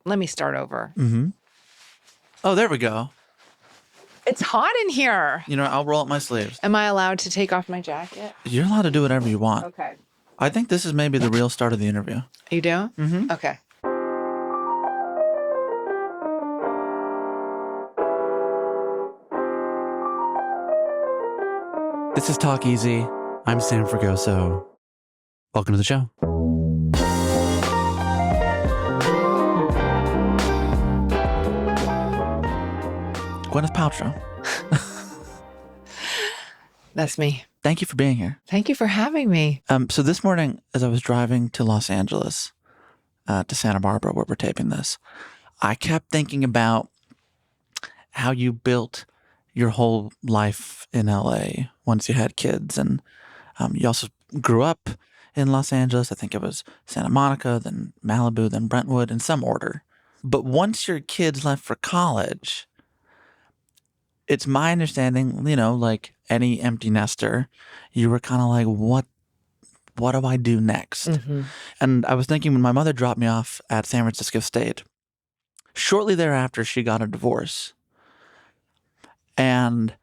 Let me start over. Mm-hmm. Oh, there we go. It's hot in here. You know, I'll roll up my sleeves. Am I allowed to take off my jacket? You're allowed to do whatever you want. Okay. I think this is maybe the real start of the interview. You do? Mm-hmm. Okay. This is Talk Easy. I'm Sam Fragoso. Welcome to the show. Gwyneth Paltrow. That's me. Thank you for being here. Thank you for having me. So this morning, as I was driving to Los Angeles, to Santa Barbara, where we're taping this, I kept thinking about how you built your whole life in LA once you had kids. And you also grew up in Los Angeles. I think it was Santa Monica, then Malibu, then Brentwood, in some order. But once your kids left for college, it's my understanding, you know, like any empty nester, you were kind of like, what do I do next? Mm-hmm. And I was thinking when my mother dropped me off at San Francisco State, shortly thereafter, she got a divorce. And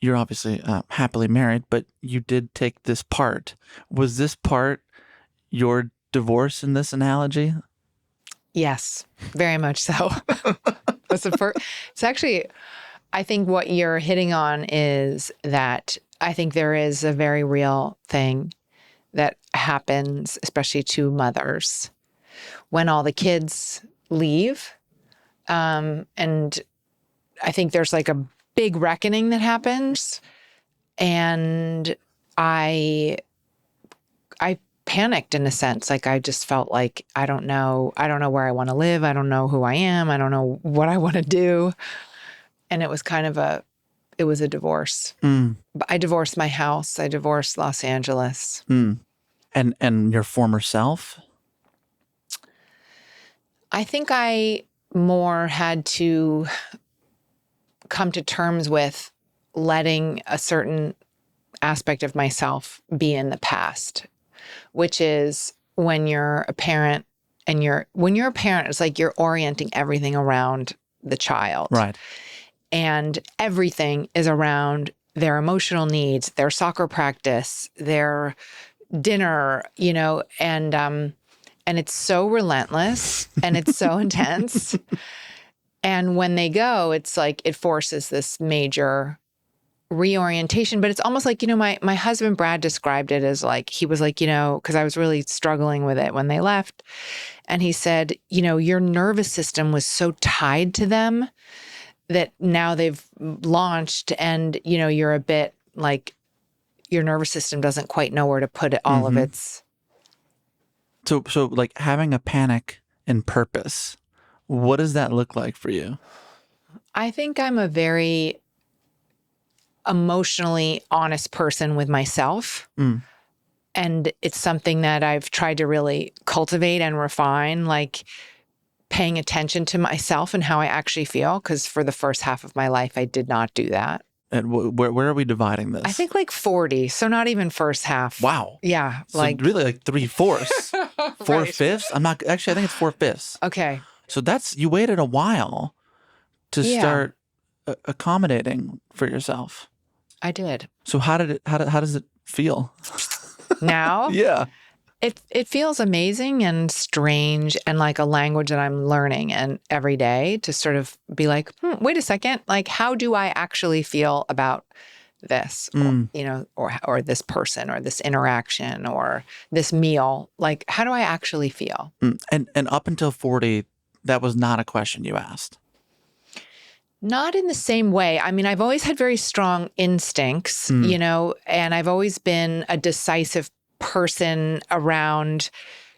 you're obviously happily married, but you did take this part. Was this part your divorce in this analogy? Yes, very much so. It's actually, I think what you're hitting on is that I think there is a very real thing that happens, especially to mothers, when all the kids leave. And I think there's like a big reckoning that happens. And I panicked in a sense. Like I just felt like, I don't know where I want to live. I don't know who I am. I don't know what I want to do. And it was kind of a divorce. Mm. But I divorced my house. I divorced Los Angeles. Mm. And your former self? I think I more had to come to terms with letting a certain aspect of myself be in the past, which is when you're a parent and when you're a parent, it's like you're orienting everything around the child. Right. And everything is around their emotional needs, their soccer practice, their dinner, you know, and it's so relentless and it's so intense. And when they go, it's like it forces this major reorientation. But it's almost like, you know, my husband, Brad, described it as like, he was like, you know, because I was really struggling with it when they left. And he said, you know, your nervous system was so tied to them that now they've launched and, you know, you're a bit like your nervous system doesn't quite know where to put it, all of its. So like having a panic in purpose, what does that look like for you? I think I'm a very emotionally honest person with myself. Mm. And it's something that I've tried to really cultivate and refine, like paying attention to myself and how I actually feel. Because for the first half of my life, I did not do that. And where are we dividing this? I think like 40. So not even first half. Wow. Yeah. So like really like 3/4. Right. 4/5? I think it's 4/5. Okay. So you waited a while to start accommodating for yourself. I did. So how does it feel? Now? Yeah. It feels amazing and strange and like a language that I'm learning and every day to sort of be like, wait a second, like how do I actually feel about this, or, you know, or this person or this interaction or this meal? Like, how do I actually feel? And up until 40, that was not a question you asked. Not in the same way. I mean, I've always had very strong instincts, you know, and I've always been a decisive person around,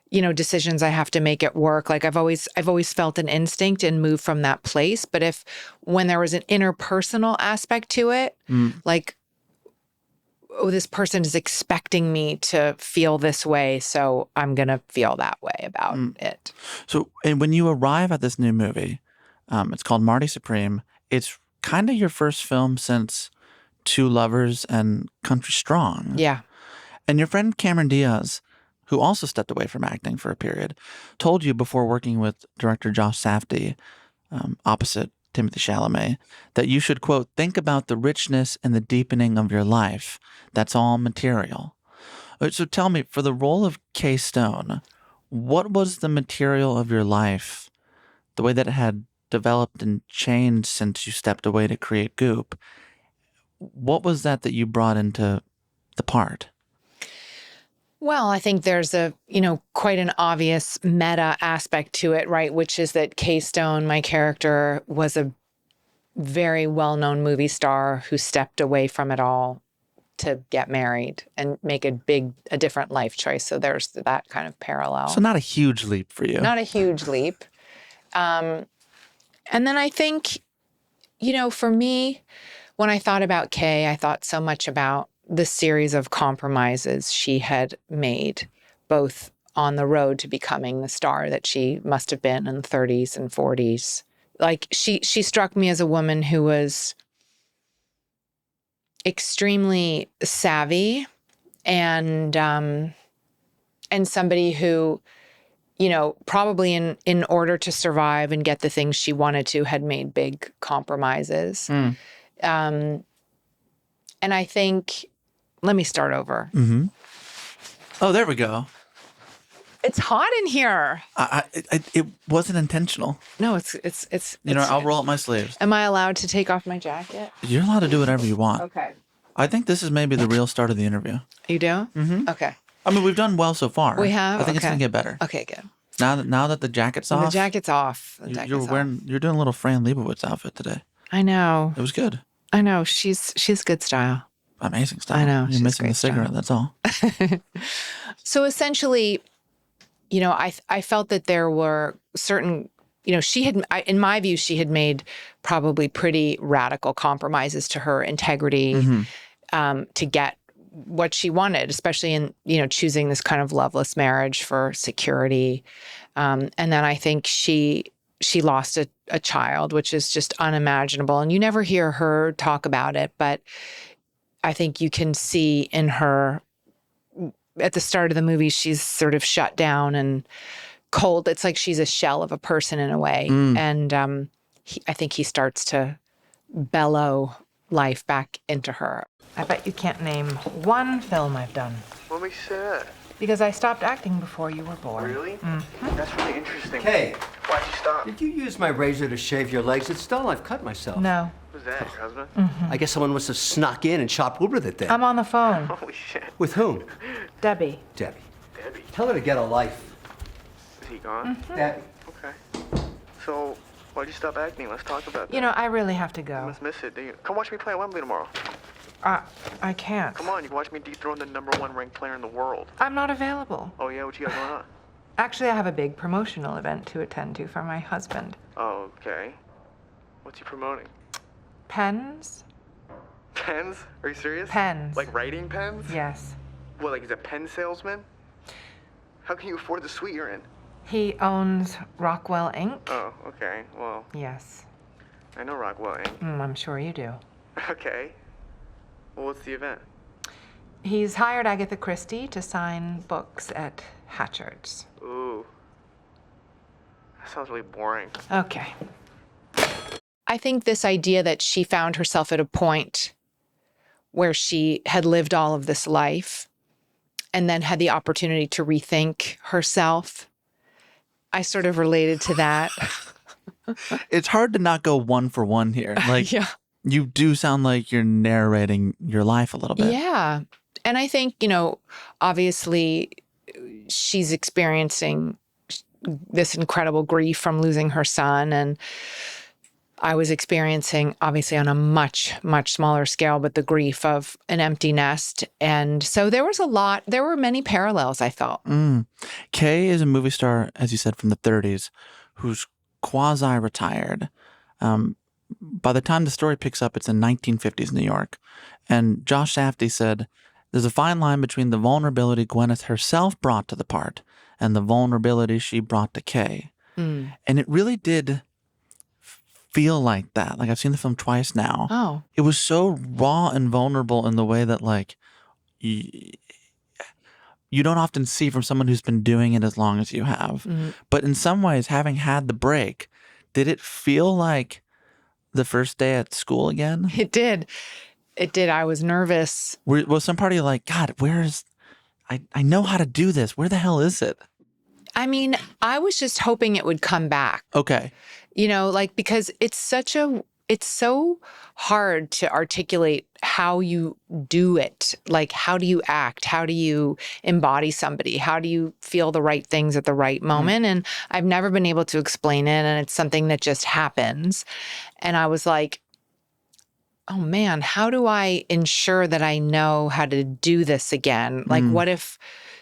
you know, decisions I have to make at work. Like I've always felt an instinct and moved from that place. But when there was an interpersonal aspect to it, like, oh, this person is expecting me to feel this way, so I'm going to feel that way about it. So, and when you arrive at this new movie, it's called Marty Supreme. It's kind of your first film since Two Lovers and Country Strong. Yeah. And your friend Cameron Diaz who also stepped away from acting for a period, told you before working with director Josh Safdie, opposite Timothée Chalamet, that you should, quote, think about the richness and the deepening of your life. That's all material. So tell me, for the role of Kay Stone, what was the material of your life, the way that it had developed and changed since you stepped away to create Goop? What was that you brought into the part? Well, I think there's quite an obvious meta aspect to it, right? Which is that Kay Stone, my character, was a very well-known movie star who stepped away from it all to get married and make a different life choice. So there's that kind of parallel. So not a huge leap for you. Not a huge leap. And then I think, for me, when I thought about Kay, I thought so much about the series of compromises she had made, both on the road to becoming the star that she must have been in the 30s and 40s. Like she struck me as a woman who was extremely savvy and somebody who, probably in order to survive and get the things she wanted to, had made big compromises. And I think, let me start over. Mm-hmm. Oh, there we go. It's hot in here. It wasn't intentional. No, it's. I'll roll up my sleeves. Am I allowed to take off my jacket? You're allowed to do whatever you want. Okay. I think this is maybe the real start of the interview. You do? Mm-hmm. Okay. I mean, we've done well so far. We have? I think it's Okay. going to get better. Okay, good. Now that the jacket's off. The jacket's off. You're doing a little Fran Lebowitz outfit today. I know. It was good. I know. She's good style. Amazing style. I know. You're missing the cigarette, that's all. So essentially, I felt that there were certain, in my view, she had made probably pretty radical compromises to her integrity to get what she wanted, especially in, choosing this kind of loveless marriage for security. And then I think she lost a child, which is just unimaginable. And you never hear her talk about it, but I think you can see in her, at the start of the movie, she's sort of shut down and cold. It's like she's a shell of a person in a way. And I think he starts to bellow life back into her. I bet you can't name one film I've done. What makes you say that? Because I stopped acting before you were born. Really? That's really interesting. Hey, Why'd you stop? did you use my razor to shave your legs? It's dull. I've cut myself. No. Who's that, your husband? I guess someone must have snuck in and chopped wood with it then. I'm on the phone. Holy shit. With whom? Debbie. Debbie. Debbie. Tell her to get a life. Is he gone? Debbie. Okay. So, why'd you stop acting? Let's talk about that. I really have to You go. must miss it, do you? Come watch me play at Wembley tomorrow. I can't. Come on, you can watch me dethrone the #1 ranked player in the world. I'm not available. Oh yeah, what you got going on? Actually, I have a big promotional event to attend to for my husband. Oh, okay. What's he promoting? Pens? Pens? Are you serious? Pens. Like writing pens? Yes. What, like he's a pen salesman? How can you afford the suite you're in? He owns Rockwell Inc. Oh, okay. Well, Yes. I know Rockwell Inc. I'm sure you do. Okay. Well, what's the event? He's hired Agatha Christie to sign books at Hatchard's. Ooh. That sounds really boring. Okay. I think this idea that she found herself at a point where she had lived all of this life and then had the opportunity to rethink herself, I sort of related to that. It's hard to not go one for one here. Like, Yeah. you do sound like you're narrating your life a little bit. Yeah. And I think, obviously she's experiencing this incredible grief from losing her son. And I was experiencing, obviously on a much, much smaller scale, but the grief of an empty nest. And so there were many parallels, I felt. Kay is a movie star, as you said, from the 30s, who's quasi-retired. By the time the story picks up, it's in 1950s New York. And Josh Safdie said, there's a fine line between the vulnerability Gwyneth herself brought to the part and the vulnerability she brought to Kay. And it really did feel like that. Like, I've seen the film twice now. Oh. It was so raw and vulnerable in the way that, like, you you don't often see from someone who's been doing it as long as you have. But in some ways, having had the break, did it feel like the first day at school again? It did. It did. I was nervous. Was some part of you like, God, I know how to do this. Where the hell is it? I mean, I was just hoping it would come back. Okay. You know, like, because it's so hard to articulate how you do it. Like, how do you act? How do you embody somebody? How do you feel the right things at the right moment? And I've never been able to explain it. And it's something that just happens. And I was like, oh man, how do I ensure that I know how to do this again? Like, what if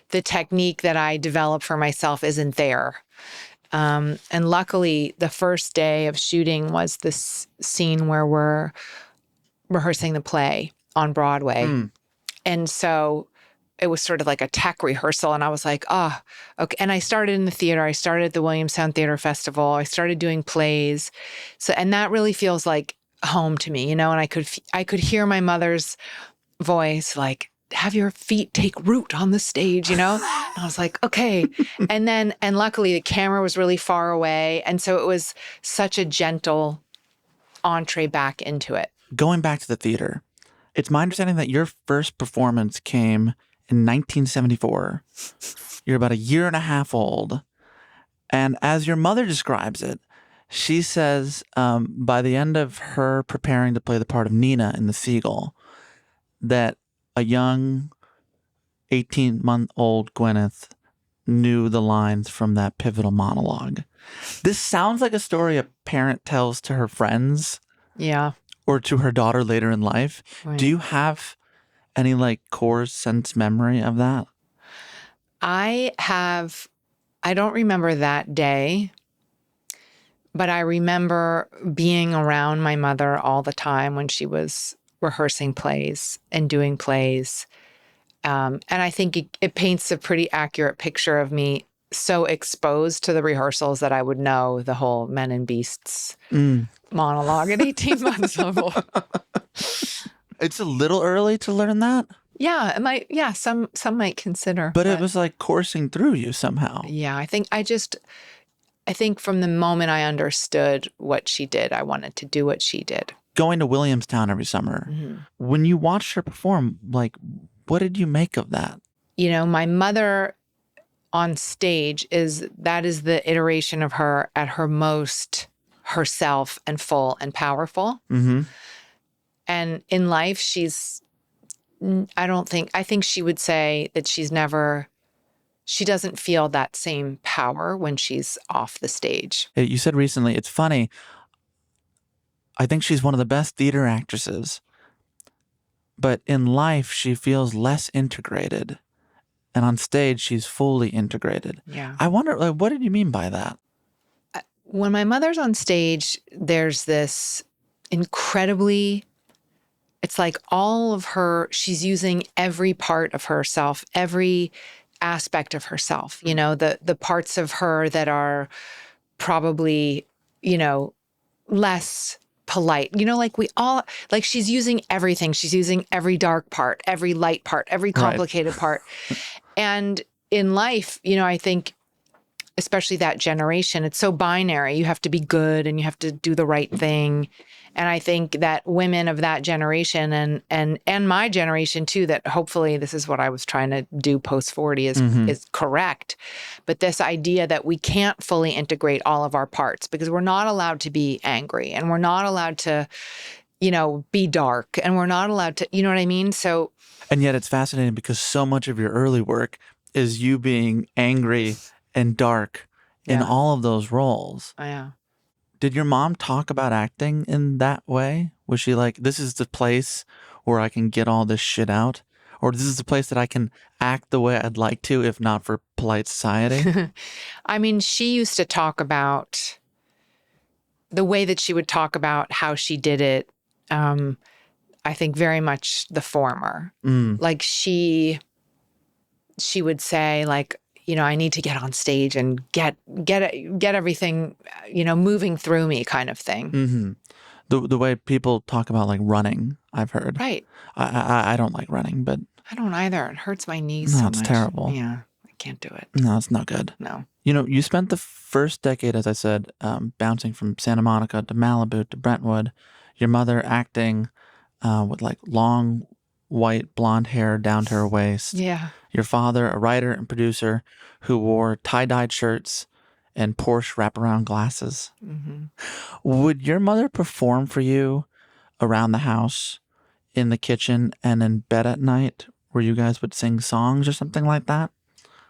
the technique that I developed for myself isn't there? And luckily, the first day of shooting was this scene where we're rehearsing the play on Broadway. And so it was sort of like a tech rehearsal. And I was like, oh, okay. And I started in the theater. I started at the Williamstown Theatre Festival. I started doing plays. So, and that really feels like home to me, you know, and I could hear my mother's voice, like, have your feet take root on the stage, you know? And I was like, okay. And luckily the camera was really far away. And so it was such a gentle entree back into it. Going back to the theater, it's my understanding that your first performance came in 1974. You're about a year and a half old. And as your mother describes it, she says by the end of her preparing to play the part of Nina in The Seagull, that a young 18-month-old Gwyneth knew the lines from that pivotal monologue. This sounds like a story a parent tells to her friends. Yeah. Or to her daughter later in life. Right. Do you have any like core sense memory of that? I don't remember that day, but I remember being around my mother all the time when she was rehearsing plays and doing plays. And I think it paints a pretty accurate picture of me so exposed to the rehearsals that I would know the whole Men and Beasts monologue at 18 months old. It's a little early to learn that. Yeah, some might consider. But it was like coursing through you somehow. Yeah, I think from the moment I understood what she did, I wanted to do what she did. Going to Williamstown every summer, when you watched her perform, like, what did you make of that? You know, my mother on stage is the iteration of her at her most herself and full and powerful. And in life, I think she would say that she doesn't feel that same power when she's off the stage. You said recently, it's funny, I think she's one of the best theater actresses, but in life, she feels less integrated. And on stage, she's fully integrated. Yeah. I wonder, like, what did you mean by that? When my mother's on stage, there's this incredibly, it's like all of her, she's using every part of herself, every aspect of herself, you know, the parts of her that are probably, you know, less polite, you know, like she's using everything. She's using every dark part, every light part, every complicated part. And in life, you know, I think, especially that generation, it's so binary. You have to be good and you have to do the right thing. And I think that women of that generation and my generation too, that hopefully this is what I was trying to do post 40 is correct. But this idea that we can't fully integrate all of our parts because we're not allowed to be angry and we're not allowed to, you know, be dark and we're not allowed to, you know what I mean? So. And yet it's fascinating because so much of your early work is you being angry and dark in all of those roles. Oh, yeah. Did your mom talk about acting in that way? Was she like, this is the place where I can get all this shit out? Or this is the place that I can act the way I'd like to, if not for polite society? I mean, she used to talk about the way that she would talk about how she did it. I think very much the former. Like she would say, like, you know, I need to get on stage and get everything, you know, moving through me, kind of thing. The way people talk about like running, I've heard. Right. I don't like running, but I don't either. It hurts my knees No, so it's much. terrible. Yeah, I can't do it. No, it's not good. No. You spent the first decade, as I said, bouncing from Santa Monica to Malibu to Brentwood. Your mother acting with like long white blonde hair down to her waist. Yeah. Your father, a writer and producer who wore tie-dyed shirts and Porsche wraparound glasses. Mm-hmm. Would your mother perform for you around the house, in the kitchen, and in bed at night, where you guys would sing songs or something like that?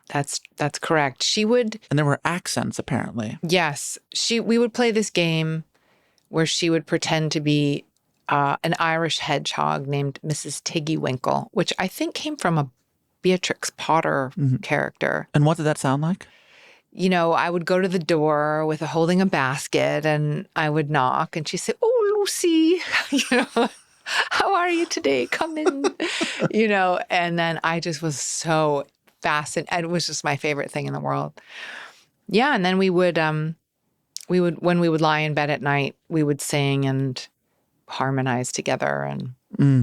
That's correct. She would. And there were accents, apparently. Yes, we would play this game where she would pretend to be an Irish hedgehog named Mrs. Tiggy Winkle, which I think came from a Beatrix Potter character. And what did that sound like? I would go to the door with holding a basket, and I would knock, and she'd say, "Oh, Lucy, how are you today? Come in." And then I just was so fascinated. It was just my favorite thing in the world. Yeah, and then we would when we would lie in bed at night, we would sing and harmonize together, and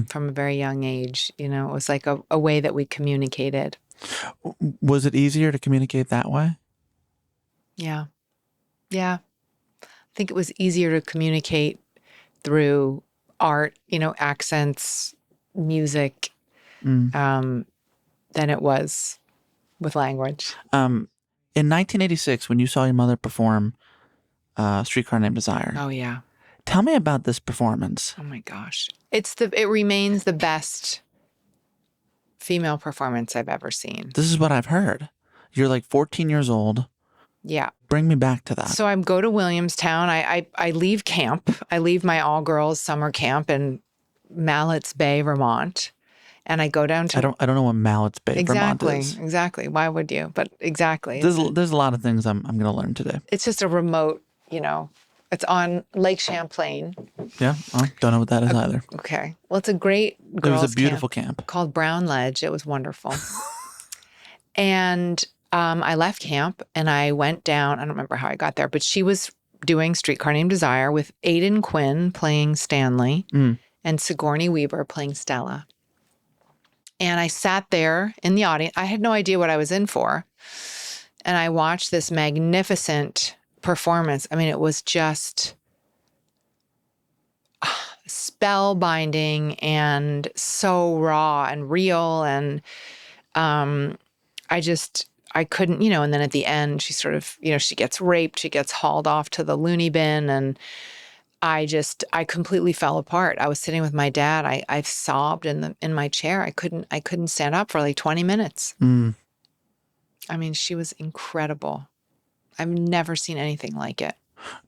from a very young age, it was like a way that we communicated. Was it easier to communicate that way? Yeah. Yeah. I think it was easier to communicate through art, accents, music, than it was with language. In 1986, when you saw your mother perform Streetcar Named Desire, Oh, yeah. tell me about this performance. Oh, my gosh. It remains the best female performance I've ever seen. This is what I've heard. You're like 14 years old. Yeah. Bring me back to that. So I go to Williamstown. I leave camp. I leave my all-girls summer camp in Mallett's Bay, Vermont. And I go down to... I don't know what Mallett's Bay, Vermont is. Exactly. Why would you? But exactly. There's a lot of things I'm going to learn today. It's just a remote, it's on Lake Champlain. Yeah, well, don't know what that is either. Okay. Well, it's a great girls' It was a beautiful camp. called Brown Ledge. It was wonderful. And I left camp and I went down. I don't remember how I got there, but she was doing Streetcar Named Desire with Aidan Quinn playing Stanley and Sigourney Weaver playing Stella. And I sat there in the audience. I had no idea what I was in for. And I watched this magnificent performance. I mean, it was just spellbinding and so raw and real. And I couldn't, and then at the end, she sort of, she gets raped, she gets hauled off to the loony bin. And I completely fell apart. I was sitting with my dad. I sobbed in my chair. I couldn't stand up for like 20 minutes. I mean, she was incredible. I've never seen anything like it.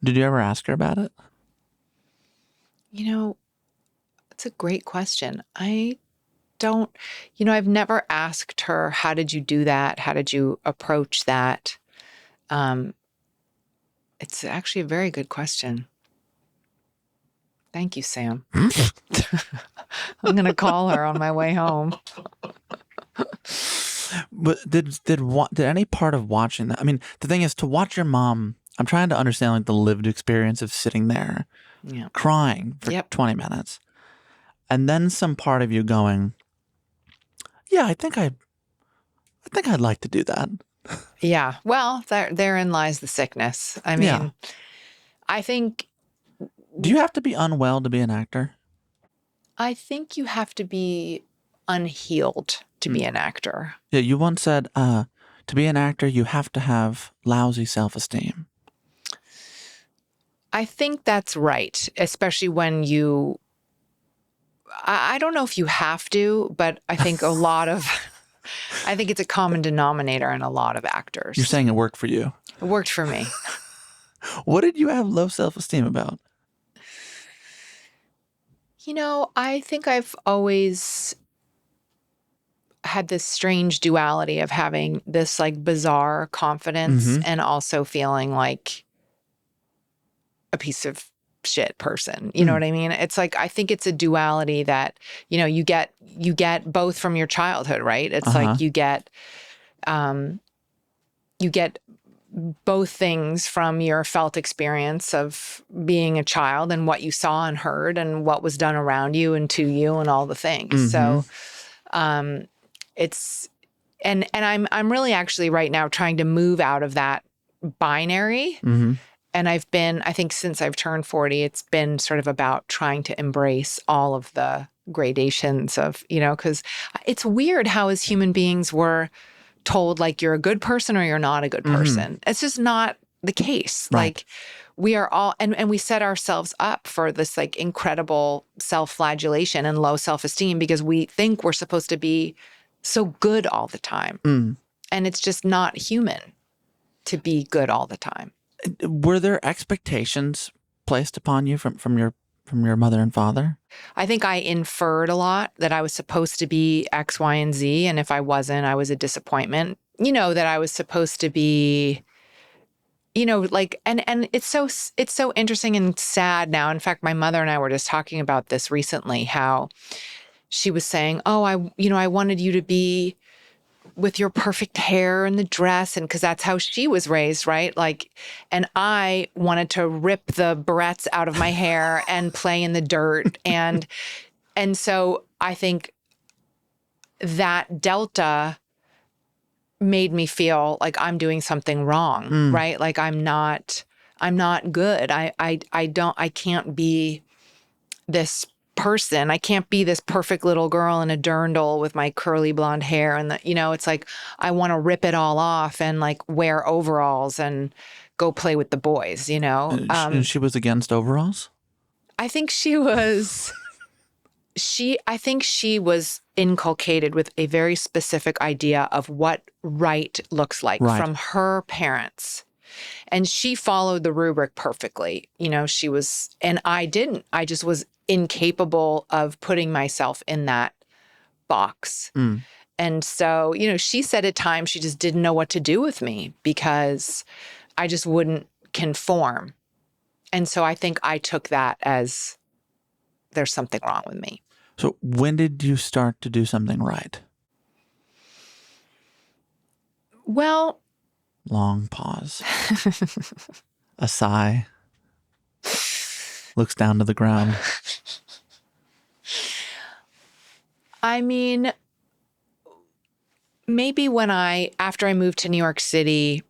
Did you ever ask her about it? It's a great question. I don't, I've never asked her, how did you do that? How did you approach that? It's actually a very good question. Thank you, Sam. I'm going to call her on my way home. But did any part of watching that? I mean, the thing is, to watch your mom, I'm trying to understand like the lived experience of sitting there, crying for 20 minutes, and then some part of you going, "Yeah, I think I'd like to do that." Yeah. Well, therein lies the sickness. I mean, I think. Do you have to be unwell to be an actor? I think you have to be unhealed to be an actor. Yeah, you once said to be an actor, you have to have lousy self-esteem. I think that's right, especially when you... I don't know if you have to, but I think I think it's a common denominator in a lot of actors. You're saying it worked for you. It worked for me. What did you have low self-esteem about? I think I've always had this strange duality of having this like bizarre confidence and also feeling like a piece of shit person. You know what I mean? It's like, I think it's a duality that, you get both from your childhood, right? It's like you get both things from your felt experience of being a child and what you saw and heard and what was done around you and to you and all the things. So It's and I'm really actually right now trying to move out of that binary. Mm-hmm. And I think since I've turned 40, it's been sort of about trying to embrace all of the gradations of, because it's weird how as human beings we're told like you're a good person or you're not a good person. It's just not the case. Right. Like we are all, and we set ourselves up for this like incredible self-flagellation and low self-esteem because we think we're supposed to be so good all the time. And it's just not human to be good all the time. Were there expectations placed upon you from your mother and father? I think I inferred a lot that I was supposed to be X, Y, and Z. And if I wasn't, I was a disappointment. That I was supposed to be, like, and it's so interesting and sad now. In fact, my mother and I were just talking about this recently, how she was saying, oh, I wanted you to be with your perfect hair and the dress, and because that's how she was raised, right? Like, and I wanted to rip the barrettes out of my hair and play in the dirt, and so I think that delta made me feel like I'm doing something wrong, right? Like I'm not good. I can't be this person. I can't be this perfect little girl in a dirndl with my curly blonde hair. And it's like, I want to rip it all off and like wear overalls and go play with the boys, And she was against overalls? I think she was, I think she was inculcated with a very specific idea of what right looks like from her parents. And she followed the rubric perfectly. She was, and I didn't. I just was incapable of putting myself in that box. And so, she said at times she just didn't know what to do with me because I just wouldn't conform. And so I think I took that as there's something wrong with me. So when did you start to do something right? Well, long pause. A sigh. Looks down to the ground. I mean, maybe after I moved to New York City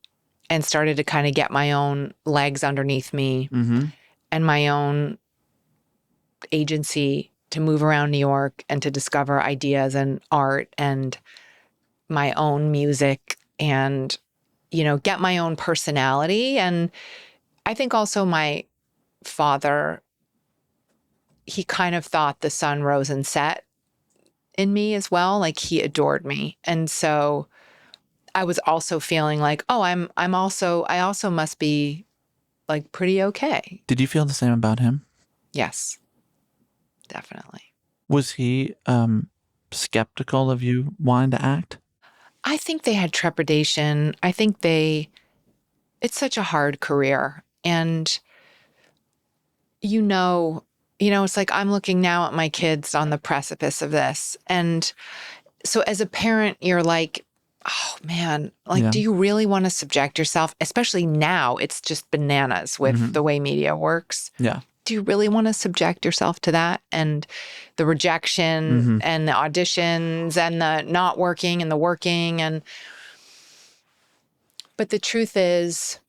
and started to kind of get my own legs underneath me and my own agency to move around New York and to discover ideas and art and my own music and, get my own personality. And I think also my father, he kind of thought the sun rose and set in me as well. Like he adored me. And so I was also feeling like, oh, I also must be like pretty okay. Did you feel the same about him? Yes, definitely. Was he skeptical of you wanting to act? I think they had trepidation. I think it's such a hard career. And, it's like I'm looking now at my kids on the precipice of this. And so as a parent, you're like, oh man, like, do you really want to subject yourself? Especially now, it's just bananas with the way media works. Yeah. Do you really want to subject yourself to that? And the rejection and the auditions and the not working and the working. But the truth is,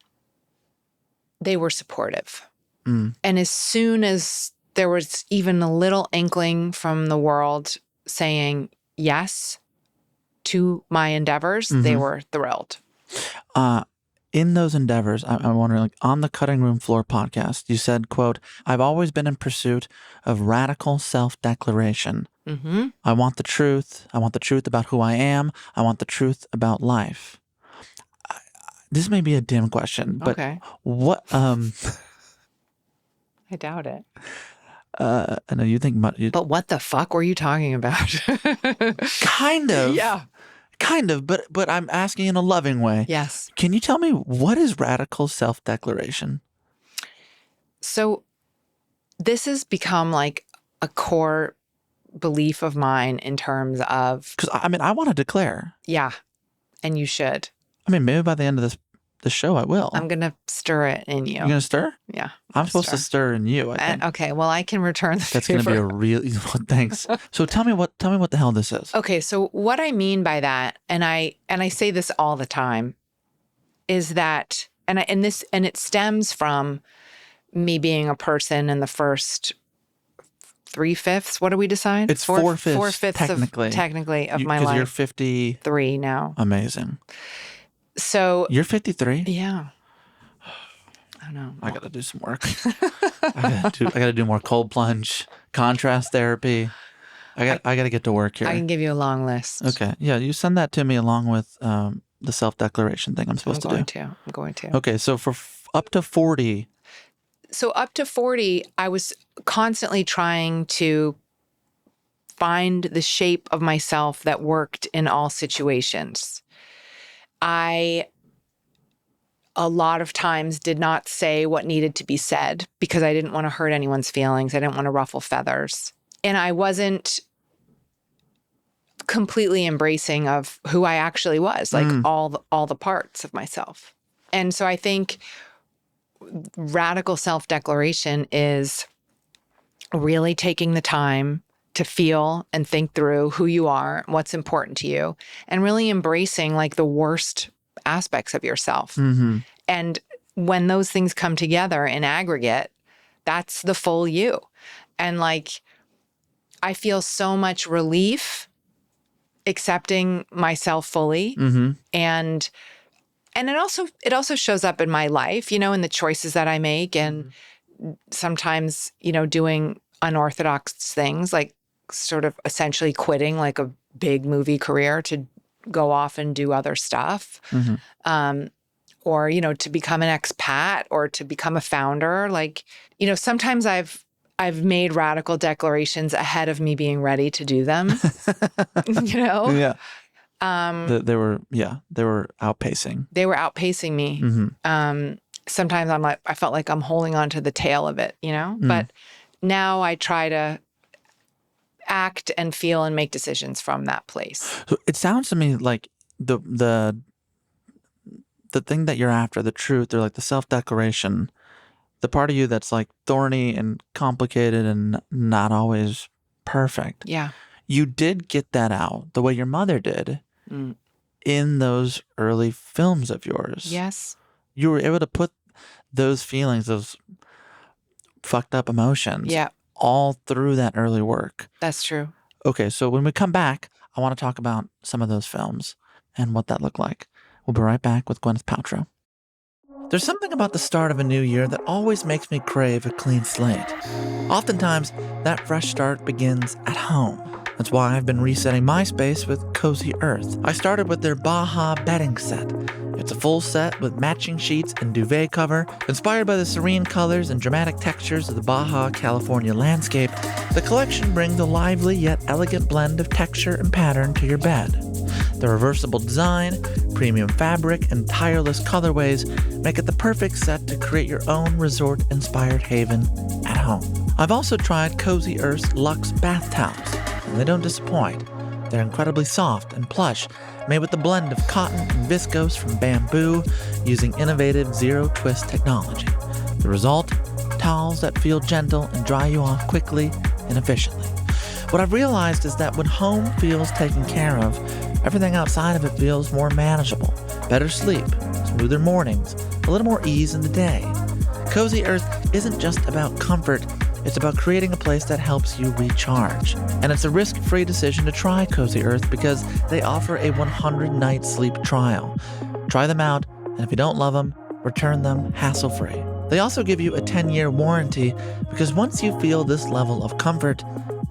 they were supportive. And as soon as there was even a little inkling from the world saying yes to my endeavors, they were thrilled. In those endeavors, I'm wondering, like on the Cutting Room Floor podcast, you said, quote, "I've always been in pursuit of radical self-declaration. I want the truth. I want the truth about who I am. I want the truth about life." This may be a dim question, but what... I doubt it. I know you think... But what the fuck were you talking about? Kind of. Yeah. Kind of, but I'm asking in a loving way. Yes. Can you tell me what is radical self-declaration? So this has become like a core belief of mine in terms of... Because, I want to declare. Yeah. And you should. Maybe by the end of the show, I will. I'm going to stir it in you. You're going to stir? Yeah. I'm supposed to stir in you, I think. Okay, well, I can return the That's favor. going to be a real... Thanks. So tell me what the hell this is. Okay, so what I mean by that, and I say this all the time, is that, and it stems from me being a person in the first 3/5. What do we decide? It's 4/5 technically of my life. Because you're 53 now. Amazing. So you're 53. Yeah. I don't know. I got to do some work. I got to do more cold plunge, contrast therapy. I got to get to work here. I can give you a long list. Okay. Yeah, you send that to me along with the self-declaration thing I'm supposed to do. I'm going to. Okay, so for up to 40. So up to 40, I was constantly trying to find the shape of myself that worked in all situations. I, a lot of times, did not say what needed to be said because I didn't want to hurt anyone's feelings. I didn't want to ruffle feathers. And I wasn't completely embracing of who I actually was, like all the parts of myself. And so I think radical self-declaration is really taking the time to feel and think through who you are, what's important to you, and really embracing like the worst aspects of yourself. Mm-hmm. And when those things come together in aggregate, that's the full you. And like, I feel so much relief accepting myself fully. Mm-hmm. And it also shows up in my life, you know, in the choices that I make, and sometimes, you know, doing unorthodox things, like sort of essentially quitting like a big movie career to go off and do other stuff. Mm-hmm. Or, you know, to become an expat or to become a founder. Like, you know, sometimes I've made radical declarations ahead of me being ready to do them, you know? Yeah. They were outpacing. They were outpacing me. Mm-hmm. Sometimes I felt like I'm holding on to the tail of it, you know? Mm. But now I try to act and feel and make decisions from that place. So it sounds to me like the thing that you're after, the truth, or like the self-declaration, the part of you that's like thorny and complicated and not always perfect. Yeah. You did get that out the way your mother did in those early films of yours. Yes. You were able to put those feelings, those fucked up emotions, all through that early work. That's true. Okay, so when we come back, I want to talk about some of those films and what that looked like. We'll be right back with Gwyneth Paltrow. There's something about the start of a new year that always makes me crave a clean slate. Oftentimes, that fresh start begins at home. That's why I've been resetting my space with Cozy Earth. I started with their Baja bedding set. It's a full set with matching sheets and duvet cover. Inspired by the serene colors and dramatic textures of the Baja California landscape, the collection brings a lively yet elegant blend of texture and pattern to your bed. The reversible design, premium fabric, and tireless colorways make it the perfect set to create your own resort-inspired haven at home. I've also tried Cozy Earth's Luxe bath towels, and they don't disappoint. They're incredibly soft and plush, made with a blend of cotton and viscose from bamboo, using innovative zero-twist technology. The result? Towels that feel gentle and dry you off quickly and efficiently. What I've realized is that when home feels taken care of, everything outside of it feels more manageable. Better sleep, smoother mornings, a little more ease in the day. Cozy Earth isn't just about comfort, it's about creating a place that helps you recharge. And it's a risk-free decision to try Cozy Earth because they offer a 100-night sleep trial. Try them out, and if you don't love them, return them hassle-free. They also give you a 10-year warranty because once you feel this level of comfort,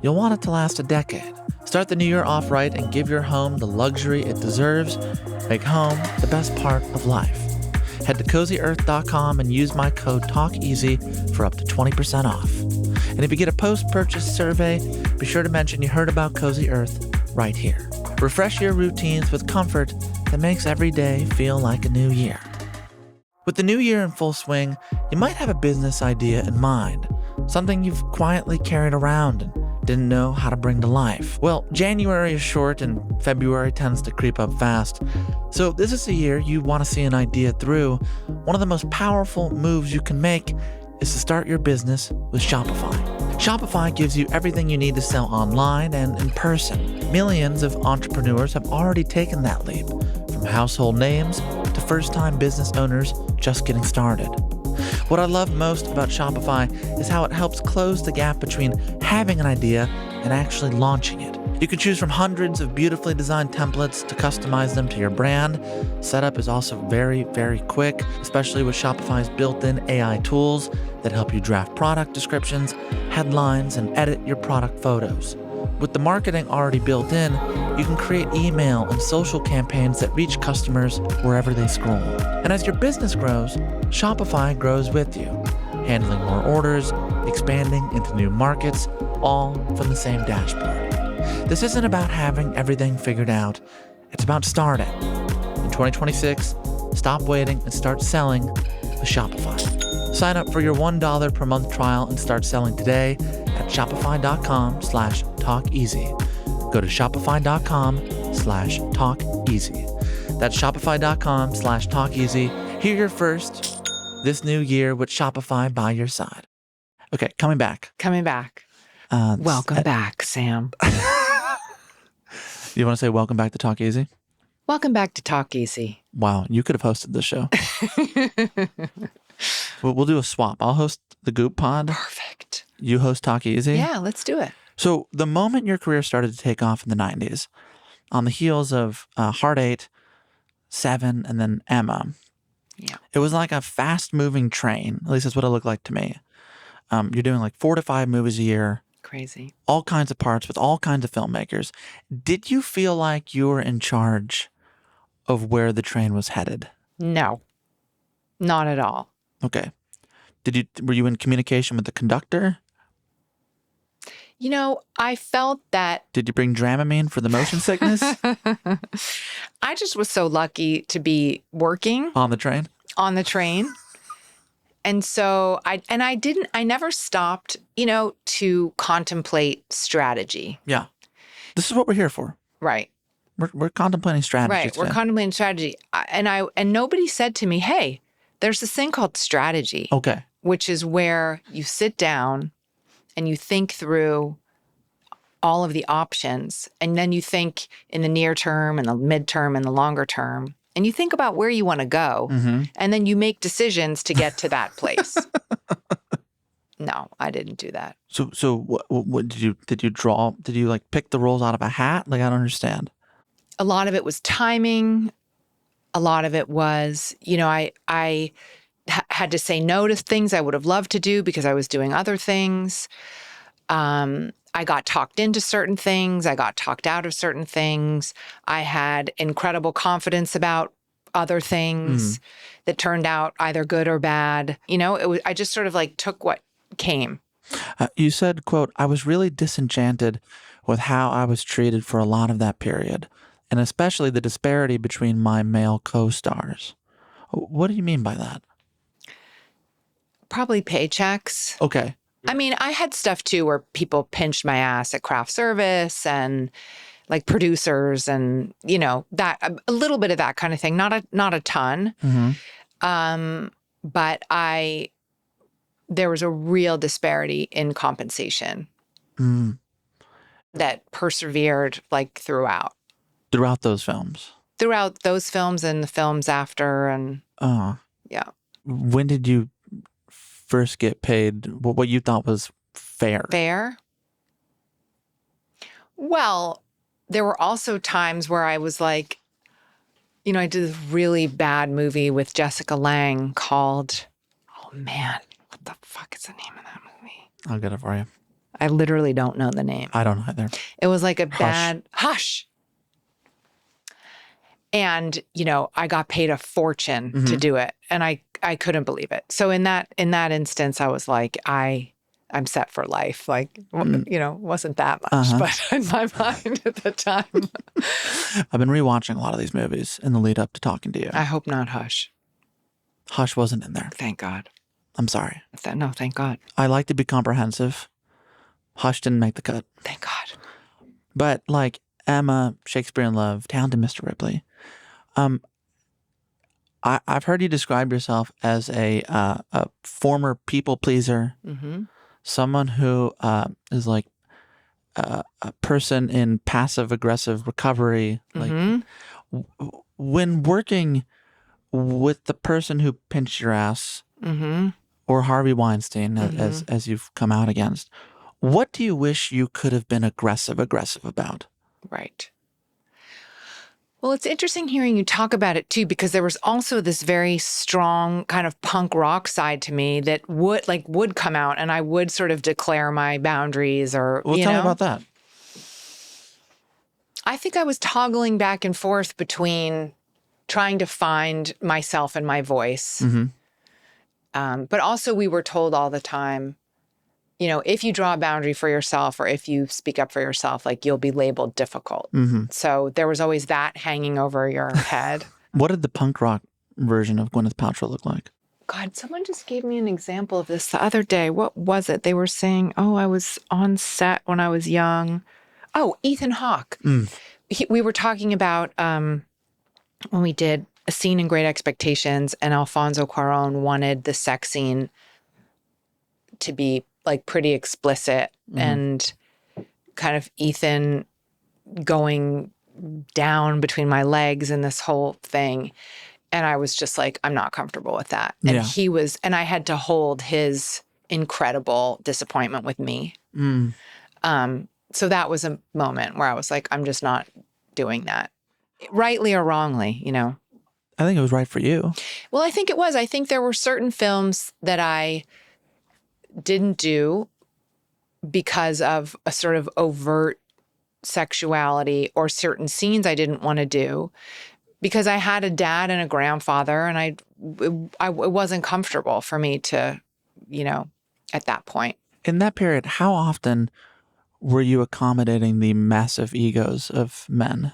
you'll want it to last a decade. Start the new year off right and give your home the luxury it deserves. Make home the best part of life. Head to CozyEarth.com and use my code TALKEASY for up to 20% off. And if you get a post-purchase survey, be sure to mention you heard about Cozy Earth right here. Refresh your routines with comfort that makes every day feel like a new year. With the new year in full swing, you might have a business idea in mind, something you've quietly carried around and didn't know how to bring to life. Well, January is short and February tends to creep up fast, So this is a year you want to see an idea through. One of the most powerful moves you can make is to start your business with Shopify. Shopify gives you everything you need to sell online and in person. Millions of entrepreneurs have already taken that leap, from household names to first-time business owners just getting started. What I love most about Shopify is how it helps close the gap between having an idea and actually launching it. You can choose from hundreds of beautifully designed templates to customize them to your brand. Setup is also very, very quick, especially with Shopify's built-in AI tools that help you draft product descriptions, headlines, and edit your product photos. With the marketing already built in, you can create email and social campaigns that reach customers wherever they scroll. And as your business grows, Shopify grows with you, handling more orders, expanding into new markets, all from the same dashboard. This isn't about having everything figured out. It's about starting. In 2026, stop waiting and start selling with Shopify. Sign up for your $1 per month trial and start selling today at shopify.com/talkeasy. Go to shopify.com/talkeasy. That's shopify.com/talkeasy. Hear your first this new year with Shopify by your side. Okay, coming back. Coming back. Welcome back, Sam. You want to say welcome back to Talk Easy? Welcome back to Talk Easy. Wow, you could have hosted this show. We'll do a swap. I'll host the Goop pod. Perfect. You host Talk Easy. Yeah, let's do it. So the moment your career started to take off in the 90s, on the heels of Heart 8, 7, and then Emma, Yeah. it was like a fast-moving train. At least that's what it looked like to me. You're doing like 4 to 5 movies a year. Crazy. All kinds of parts with all kinds of filmmakers. Did you feel like you were in charge of where the train was headed? No, not at all. Okay. Were you in communication with the conductor? You know, I felt that Did you bring Dramamine for the motion sickness I just was so lucky to be working on the train? on the train. And so I never stopped, to contemplate strategy. Yeah. This is what we're here for. Right. We're contemplating strategy. Right. We're today. contemplating strategy. And nobody said to me, hey, there's this thing called strategy, Okay. which is where you sit down and you think through all of the options. And then you think in the near term and the midterm and the longer term. And you think about where you want to go. Mm-hmm. And then you make decisions to get to that place. No, I didn't do that. So what did you draw? Did you like pick the roles out of a hat? Like, I don't understand. A lot of it was timing. A lot of it was, I had to say no to things I would have loved to do because I was doing other things. I got talked into certain things. I got talked out of certain things. I had incredible confidence about other things that turned out either good or bad. I just sort of like took what came. You said, quote, I was really disenchanted with how I was treated for a lot of that period, and especially the disparity between my male co-stars. What do you mean by that? Probably paychecks. Okay. I mean, I had stuff too where people pinched my ass at craft service and like producers and, that a little bit of that kind of thing. Not a ton. Mm-hmm. But there was a real disparity in compensation that persevered like throughout those films. Throughout those films and the films after. And yeah. When did you first get paid what you thought was fair? Fair? Well, there were also times where I was like, I did this really bad movie with Jessica Lange called, oh man, what the fuck is the name of that movie? I'll get it for you. I literally don't know the name. I don't either. It was like a bad Hush. And, I got paid a fortune to do it. And I couldn't believe it. So in that instance, I was like, I'm set for life. Like, wasn't that much, but in my mind at the time. I've been rewatching a lot of these movies in the lead up to talking to you. I hope not Hush. Hush wasn't in there. Thank God. I'm sorry. No, thank God. I like to be comprehensive. Hush didn't make the cut. Thank God. But like Emma, Shakespeare in Love, Talented Mr. Ripley, I've heard you describe yourself as a former people pleaser, Mm-hmm. someone who is like a person in passive aggressive recovery. Like Mm-hmm. when working with the person who pinched your ass, Mm-hmm. or Harvey Weinstein, Mm-hmm. as you've come out against, what do you wish you could have been aggressive about? Right. Well, it's interesting hearing you talk about it too, because there was also this very strong kind of punk rock side to me that would come out, and I would sort of declare my boundaries, or Well, tell me about that. I think I was toggling back and forth between trying to find myself and my voice. Mm-hmm. But also we were told all the time, if you draw a boundary for yourself or if you speak up for yourself, like you'll be labeled difficult. Mm-hmm. So there was always that hanging over your head. What did the punk rock version of Gwyneth Paltrow look like? God, someone just gave me an example of this the other day. What was it? They were saying, I was on set when I was young. Oh, Ethan Hawke. We were talking about when we did a scene in Great Expectations, and Alfonso Cuarón wanted the sex scene to be like pretty explicit, and kind of Ethan going down between my legs and this whole thing. And I was just like, I'm not comfortable with that. And he was, and I had to hold his incredible disappointment with me. So that was a moment where I was like, I'm just not doing that. Rightly or wrongly, I think it was right for you. Well, I think it was. I think there were certain films that I didn't do because of a sort of overt sexuality, or certain scenes I didn't want to do because I had a dad and a grandfather, and it wasn't comfortable for me to, at that point. In that period, how often were you accommodating the massive egos of men?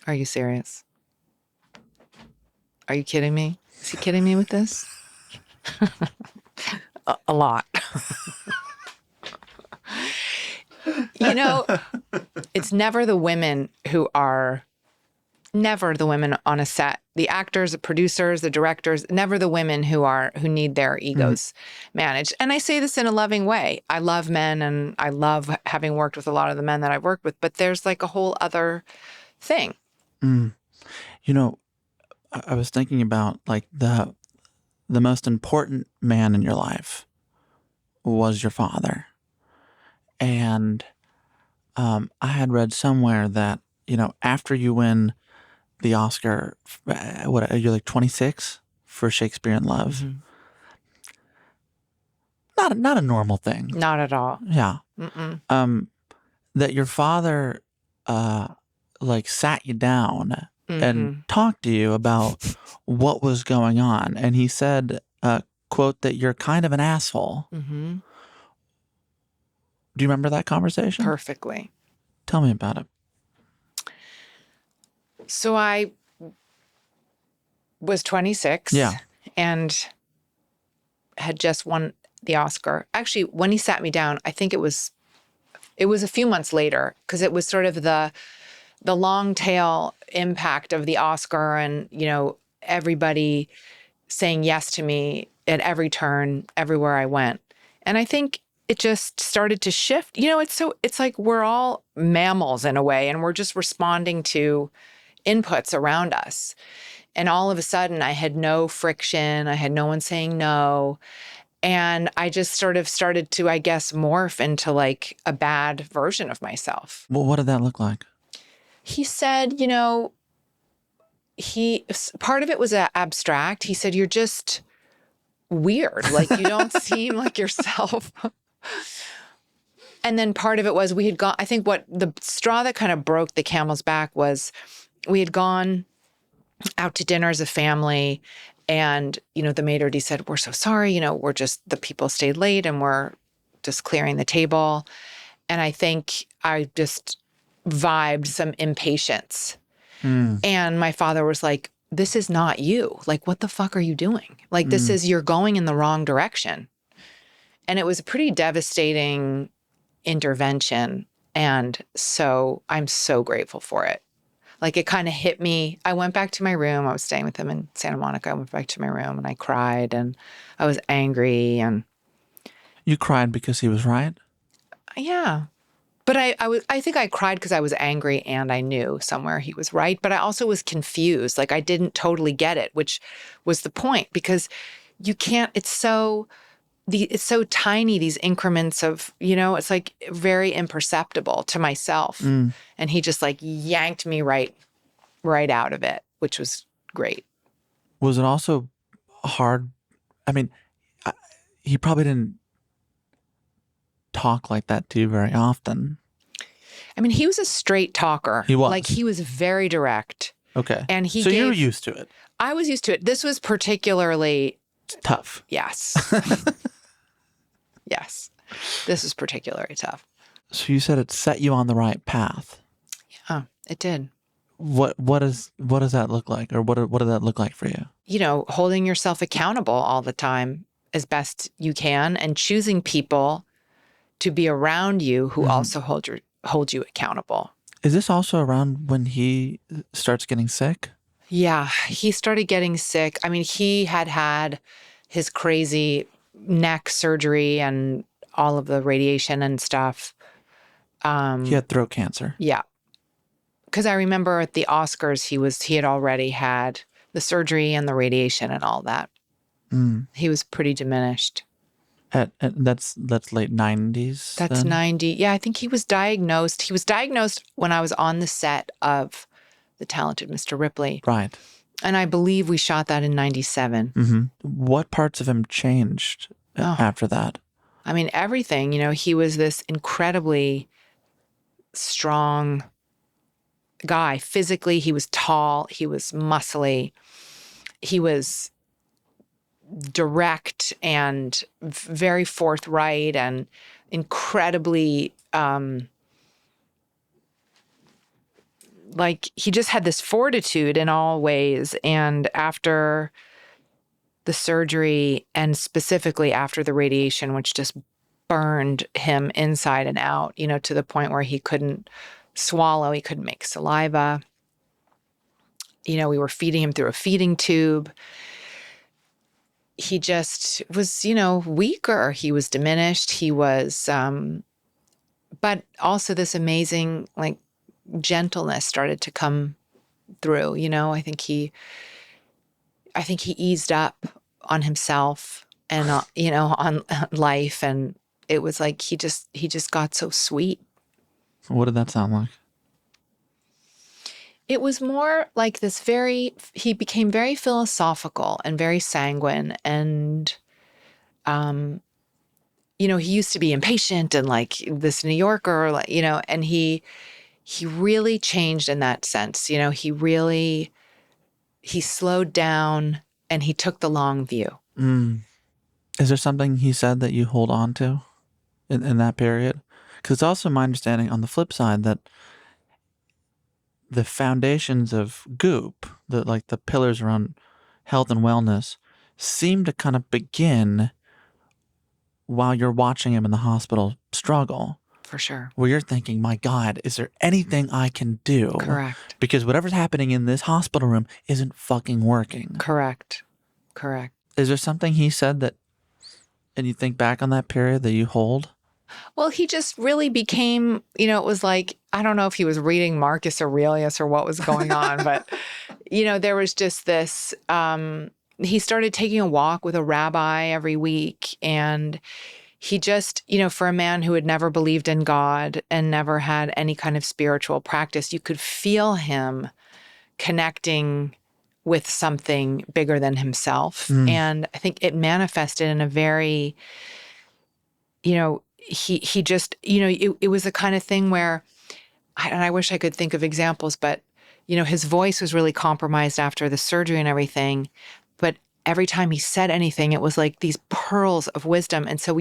Are you serious? Are you kidding me? Is he kidding me with this? A lot. It's never the women on a set. The actors, the producers, the directors, never the women who need their egos managed. And I say this in a loving way. I love men, and I love having worked with a lot of the men that I've worked with, but there's like a whole other thing. I was thinking about like the most important man in your life was your father. And I had read somewhere that, after you win the Oscar, you're like 26 for Shakespeare in Love. Not a normal thing. Not at all. Yeah. Mm-mm. That your father like sat you down and talked to you about what was going on. And he said, quote, that you're kind of an asshole. Mm-hmm. Do you remember that conversation? Perfectly. Tell me about it. So I was 26 and had just won the Oscar. Actually, when he sat me down, I think it was a few months later, because it was sort of the long tail impact of the Oscar, and, everybody saying yes to me at every turn, everywhere I went. And I think it just started to shift. It's like we're all mammals in a way, and we're just responding to inputs around us. And all of a sudden I had no friction. I had no one saying no. And I just sort of started to, I guess, morph into like a bad version of myself. Well, what did that look like? He said, part of it was abstract. He said, you're just weird. Like, you don't seem like yourself. And then part of it was we had gone, I think what the straw that kind of broke the camel's back was we had gone out to dinner as a family, and, the maitre d' said, we're so sorry, the people stayed late and we're just clearing the table. And I think I just vibed some impatience. And my father was like, this is not you. Like, what the fuck are you doing? Like, you're going in the wrong direction. And it was a pretty devastating intervention. And so I'm so grateful for it. Like it kind of hit me. I went back to my room. I was staying with him in Santa Monica. I went back to my room and I cried and I was angry and You cried because he was right? yeah. But I think I cried because I was angry and I knew somewhere he was right. But I also was confused. Like I didn't totally get it, which was the point because you can't, it's so tiny, these increments of, it's like very imperceptible to myself. And he just like yanked me right out of it, which was great. Was it also hard? I mean, he probably didn't talk like that to you very often. I mean, he was a straight talker. He was. Like he was very direct. Okay. And so you were used to it. I was used to it. This was particularly tough. Yes. Yes. This is particularly tough. So you said it set you on the right path. Yeah, it did. What does that look like, or what did that look like for you? Holding yourself accountable all the time as best you can, and choosing people to be around you who also hold you accountable. Is this also around when he starts getting sick? Yeah, he started getting sick. I mean, he had his crazy neck surgery and all of the radiation and stuff. He had throat cancer. Yeah. Because I remember at the Oscars, he had already had the surgery and the radiation and all that. He was pretty diminished. That's late 90s. That's then? 90. Yeah, I think he was diagnosed. He was diagnosed when I was on the set of The Talented Mr. Ripley. Right. And I believe we shot that in 97. Mm-hmm. What parts of him changed after that? I mean, everything. He was this incredibly strong guy. Physically, he was tall. He was muscly. He was direct and very forthright and incredibly like he just had this fortitude in all ways. And after the surgery, and specifically after the radiation, which just burned him inside and out, to the point where he couldn't swallow, he couldn't make saliva. We were feeding him through a feeding tube. He just was, weaker. He was diminished. He was, but also this amazing, like, gentleness started to come through. I think he eased up on himself and, on life. And it was like he just got so sweet. What did that sound like? It was more like this he became very philosophical and very sanguine. And, he used to be impatient and like this New Yorker, like, and he really changed in that sense. He slowed down and he took the long view. Is there something he said that you hold on to in that period? Because it's also my understanding on the flip side that the foundations of Goop, the pillars around health and wellness, seem to kind of begin while you're watching him in the hospital struggle. For sure. Where you're thinking, my God, is there anything I can do? Correct. Because whatever's happening in this hospital room isn't fucking working. Correct. Is there something he said that, and you think back on that period that you hold? Well, he just really became, it was like, I don't know if he was reading Marcus Aurelius or what was going on, but, there was just this, he started taking a walk with a rabbi every week. And he just, for a man who had never believed in God and never had any kind of spiritual practice, you could feel him connecting with something bigger than himself. And I think it manifested in a very, he just, it was the kind of thing where, and I wish I could think of examples, but, his voice was really compromised after the surgery and everything. But every time he said anything, it was like these pearls of wisdom. And so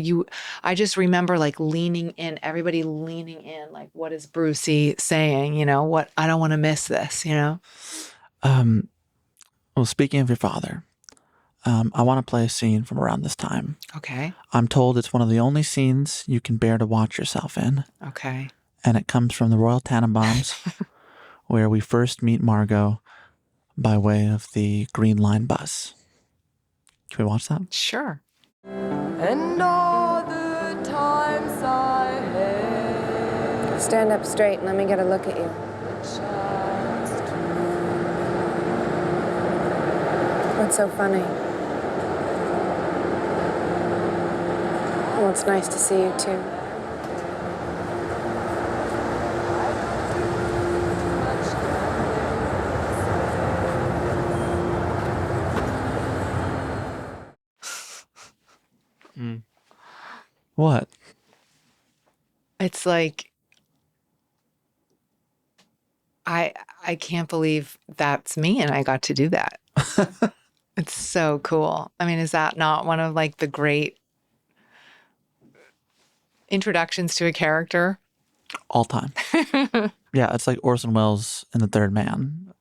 I just remember like leaning in, everybody leaning in, like, what is Brucey saying? What, I don't want to miss this, Well, speaking of your father, I want to play a scene from around this time. Okay. I'm told it's one of the only scenes you can bear to watch yourself in. Okay. And it comes from the Royal Tenenbaums, where we first meet Margot by way of the Green Line bus. Can we watch that? Sure. And all the times I had Stand up straight and let me get a look at you. the chance to What's so funny? Well, it's nice to see you too. What? It's like I can't believe that's me and I got to do that. It's so cool. I mean, is that not one of like the great introductions to a character? All time. Yeah, it's like Orson Welles in The Third Man.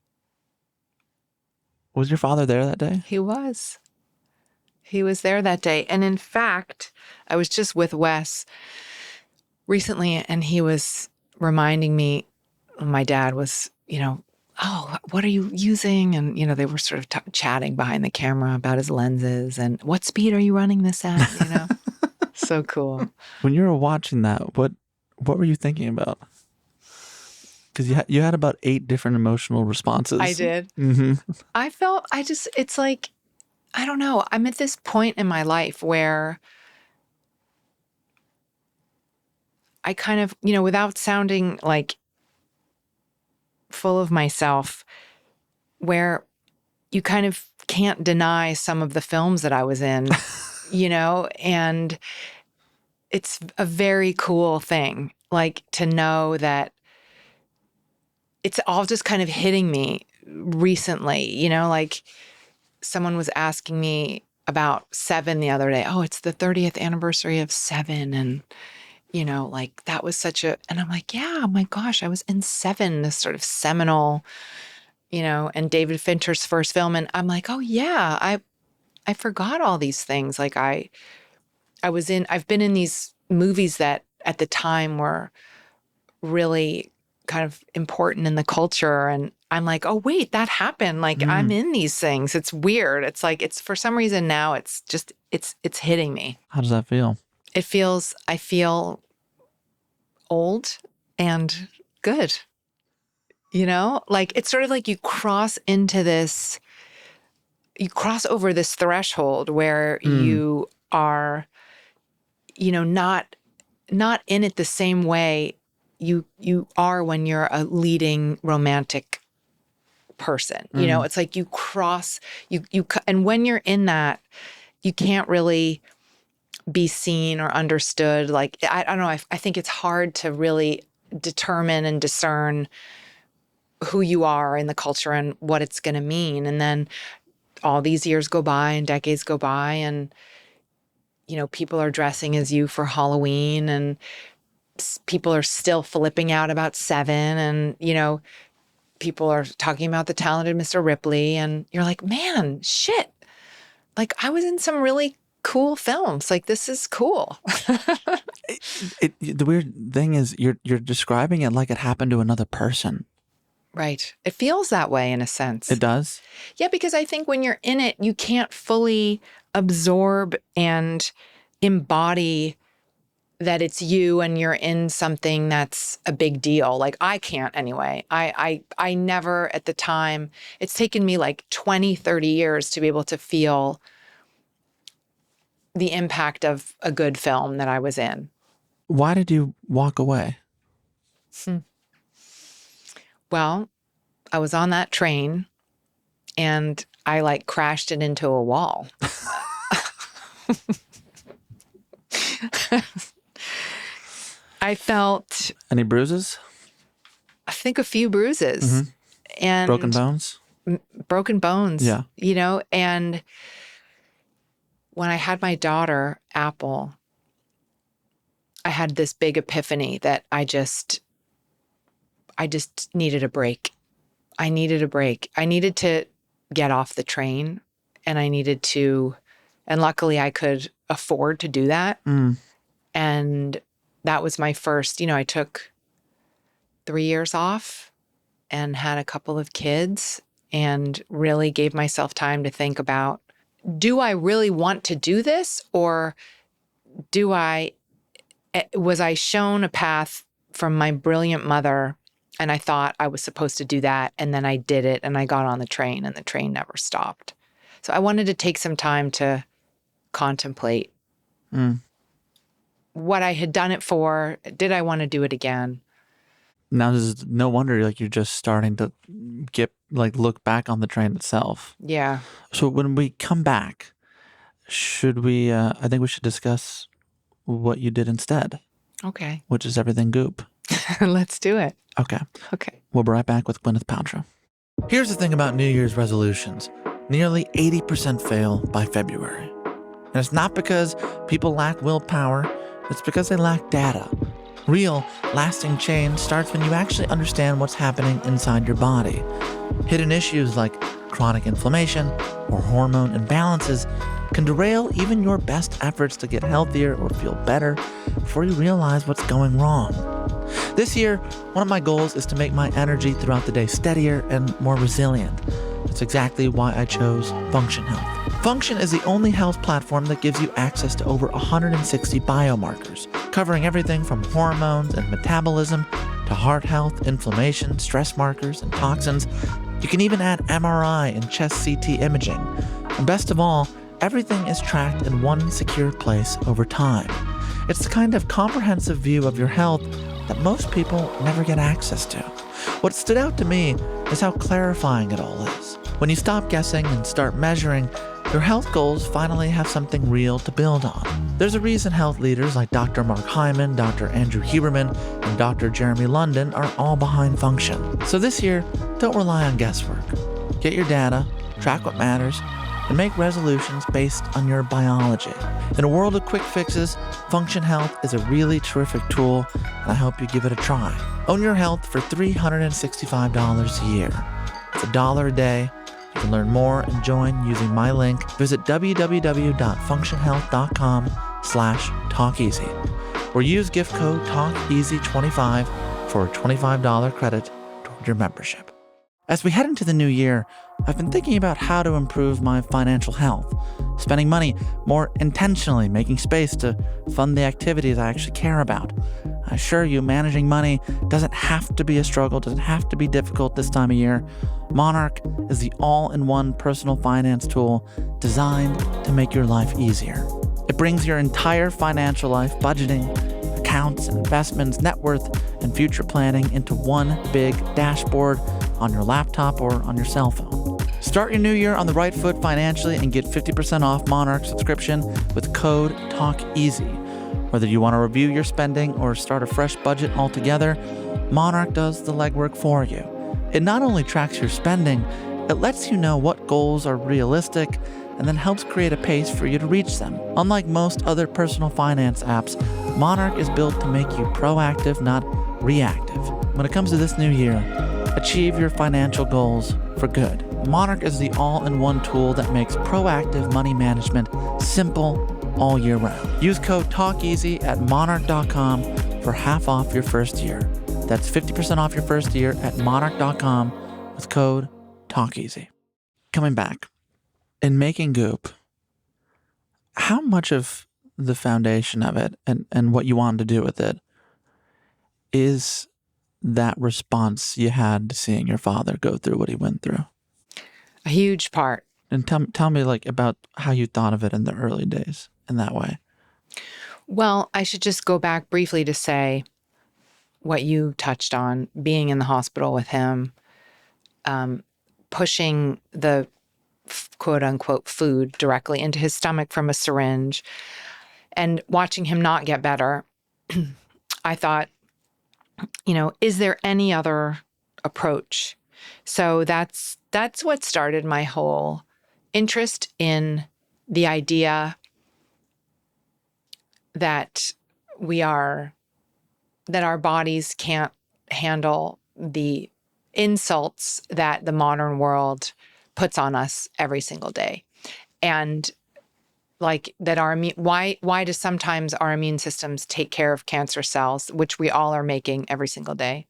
Was your father there that day? He was. He was there that day. And in fact, I was just with Wes recently and he was reminding me, my dad was, oh, what are you using? And, they were sort of chatting behind the camera about his lenses and what speed are you running this at, So cool. When you were watching that, what were you thinking about? Because you had about 8 different emotional responses. I did. Mm-hmm. It's like, I don't know. I'm at this point in my life where I kind of, without sounding like full of myself, where you kind of can't deny some of the films that I was in, and it's a very cool thing, like to know that it's all just kind of hitting me recently, like someone was asking me about Seven the other day. Oh, it's the 30th anniversary of Seven. And, like that was and I'm like, yeah, oh my gosh, I was in Seven, this sort of seminal, and David Fincher's first film. And I'm like, oh yeah, I forgot all these things. Like I've been in these movies that at the time were really kind of important in the culture. And I'm like, oh wait, that happened. Like I'm in these things. It's weird. It's like, it's for some reason now it's just, it's hitting me. How does that feel? I feel old and good, like it's sort of like you cross over this threshold where you are, not in it the same way you are when you're a leading romantic person. It's like you cross, and when you're in that, you can't really be seen or understood. Like, I don't know, I think it's hard to really determine and discern who you are in the culture and what it's going to mean. And then all these years go by and decades go by and, people are dressing as you for Halloween and people are still flipping out about Seven and, people are talking about the talented Mr. Ripley and you're like, man, shit. Like I was in some really cool films. Like this is cool. The weird thing is you're describing it like it happened to another person. Right. It feels that way in a sense. It does? Yeah, because I think when you're in it, you can't fully absorb and embody that it's you and you're in something that's a big deal. Like I can't anyway. I never at the time, it's taken me like 20, 30 years to be able to feel the impact of a good film that I was in. Why did you walk away? Well, I was on that train and I like crashed it into a wall. I felt... Any bruises? I think a few bruises. And Broken bones? Broken bones. Yeah. And when I had my daughter, Apple, I had this big epiphany that I just needed a break. I needed a break. I needed to get off the train and and luckily I could afford to do that. And that was my first, I took 3 years off and had a couple of kids and really gave myself time to think about, do I really want to do this, or was I shown a path from my brilliant mother and I thought I was supposed to do that, and then I did it and I got on the train and the train never stopped. So I wanted to take some time to contemplate what I had done it for. Did I want to do it again? Now, there's no wonder you're just starting to look back on the train itself. Yeah. So when we come back, should we? I think we should discuss what you did instead, Okay. which is everything Goop. Let's do it. Okay. Okay. We'll be right back with Gwyneth Paltrow. Here's the thing about New Year's resolutions. Nearly 80% fail by February. And it's not because people lack willpower, it's because they lack data. Real, lasting change starts when you actually understand what's happening inside your body. Hidden issues like chronic inflammation or hormone imbalances can derail even your best efforts to get healthier or feel better before you realize what's going wrong. This year, one of my goals is to make my energy throughout the day steadier and more resilient. That's exactly why I chose Function Health. Function is the only health platform that gives you access to over 160 biomarkers, covering everything from hormones and metabolism to heart health, inflammation, stress markers, and toxins. You can even add MRI and chest CT imaging. And best of all, everything is tracked in one secure place over time. It's the kind of comprehensive view of your health that most people never get access to. What stood out to me is how clarifying it all is. When you stop guessing and start measuring, your health goals finally have something real to build on. There's a reason health leaders like Dr. Mark Hyman, Dr. Andrew Huberman, and Dr. Jeremy London are all behind Function. So this year, don't rely on guesswork. Get your data, track what matters, and make resolutions based on your biology. In a world of quick fixes, Function Health is a really terrific tool, and I hope you give it a try. Own your health for $365 a year. It's $1 a day. You can learn more and join using my link. Visit www.functionhealth.com/talkeasy or use gift code TALKEASY25 for a $25 credit toward your membership. As we head into the new year, I've been thinking about how to improve my financial health, spending money more intentionally, making space to fund the activities I actually care about. I assure you, managing money doesn't have to be a struggle, doesn't have to be difficult this time of year. Monarch is the all-in-one personal finance tool designed to make your life easier. It brings your entire financial life, budgeting, accounts, investments, net worth, and future planning into one big dashboard on your laptop or on your cell phone. Start your new year on the right foot financially and get 50% off Monarch subscription with code TALKEASY. Whether you want to review your spending or start a fresh budget altogether, Monarch does the legwork for you. It not only tracks your spending, it lets you know what goals are realistic and then helps create a pace for you to reach them. Unlike most other personal finance apps, Monarch is built to make you proactive, not reactive. When it comes to this new year, achieve your financial goals for good. Monarch is the all-in-one tool that makes proactive money management simple all year round. Use code TALKEASY at monarch.com for half off your first year. That's 50% off your first year at monarch.com with code TALKEASY. Coming back, in making Goop, how much of the foundation of it and what you wanted to do with it is that response you had to seeing your father go through what he went through? A huge part. And tell me about how you thought of it in the early days in that way. Well, I should just go back briefly to say what you touched on, being in the hospital with him, pushing the quote unquote food directly into his stomach from a syringe and watching him not get better. I thought, is there any other approach? So that's what started my whole interest in the idea that our bodies can't handle the insults that the modern world puts on us every single day. And like that why do sometimes our immune systems take care of cancer cells, which we all are making every single day?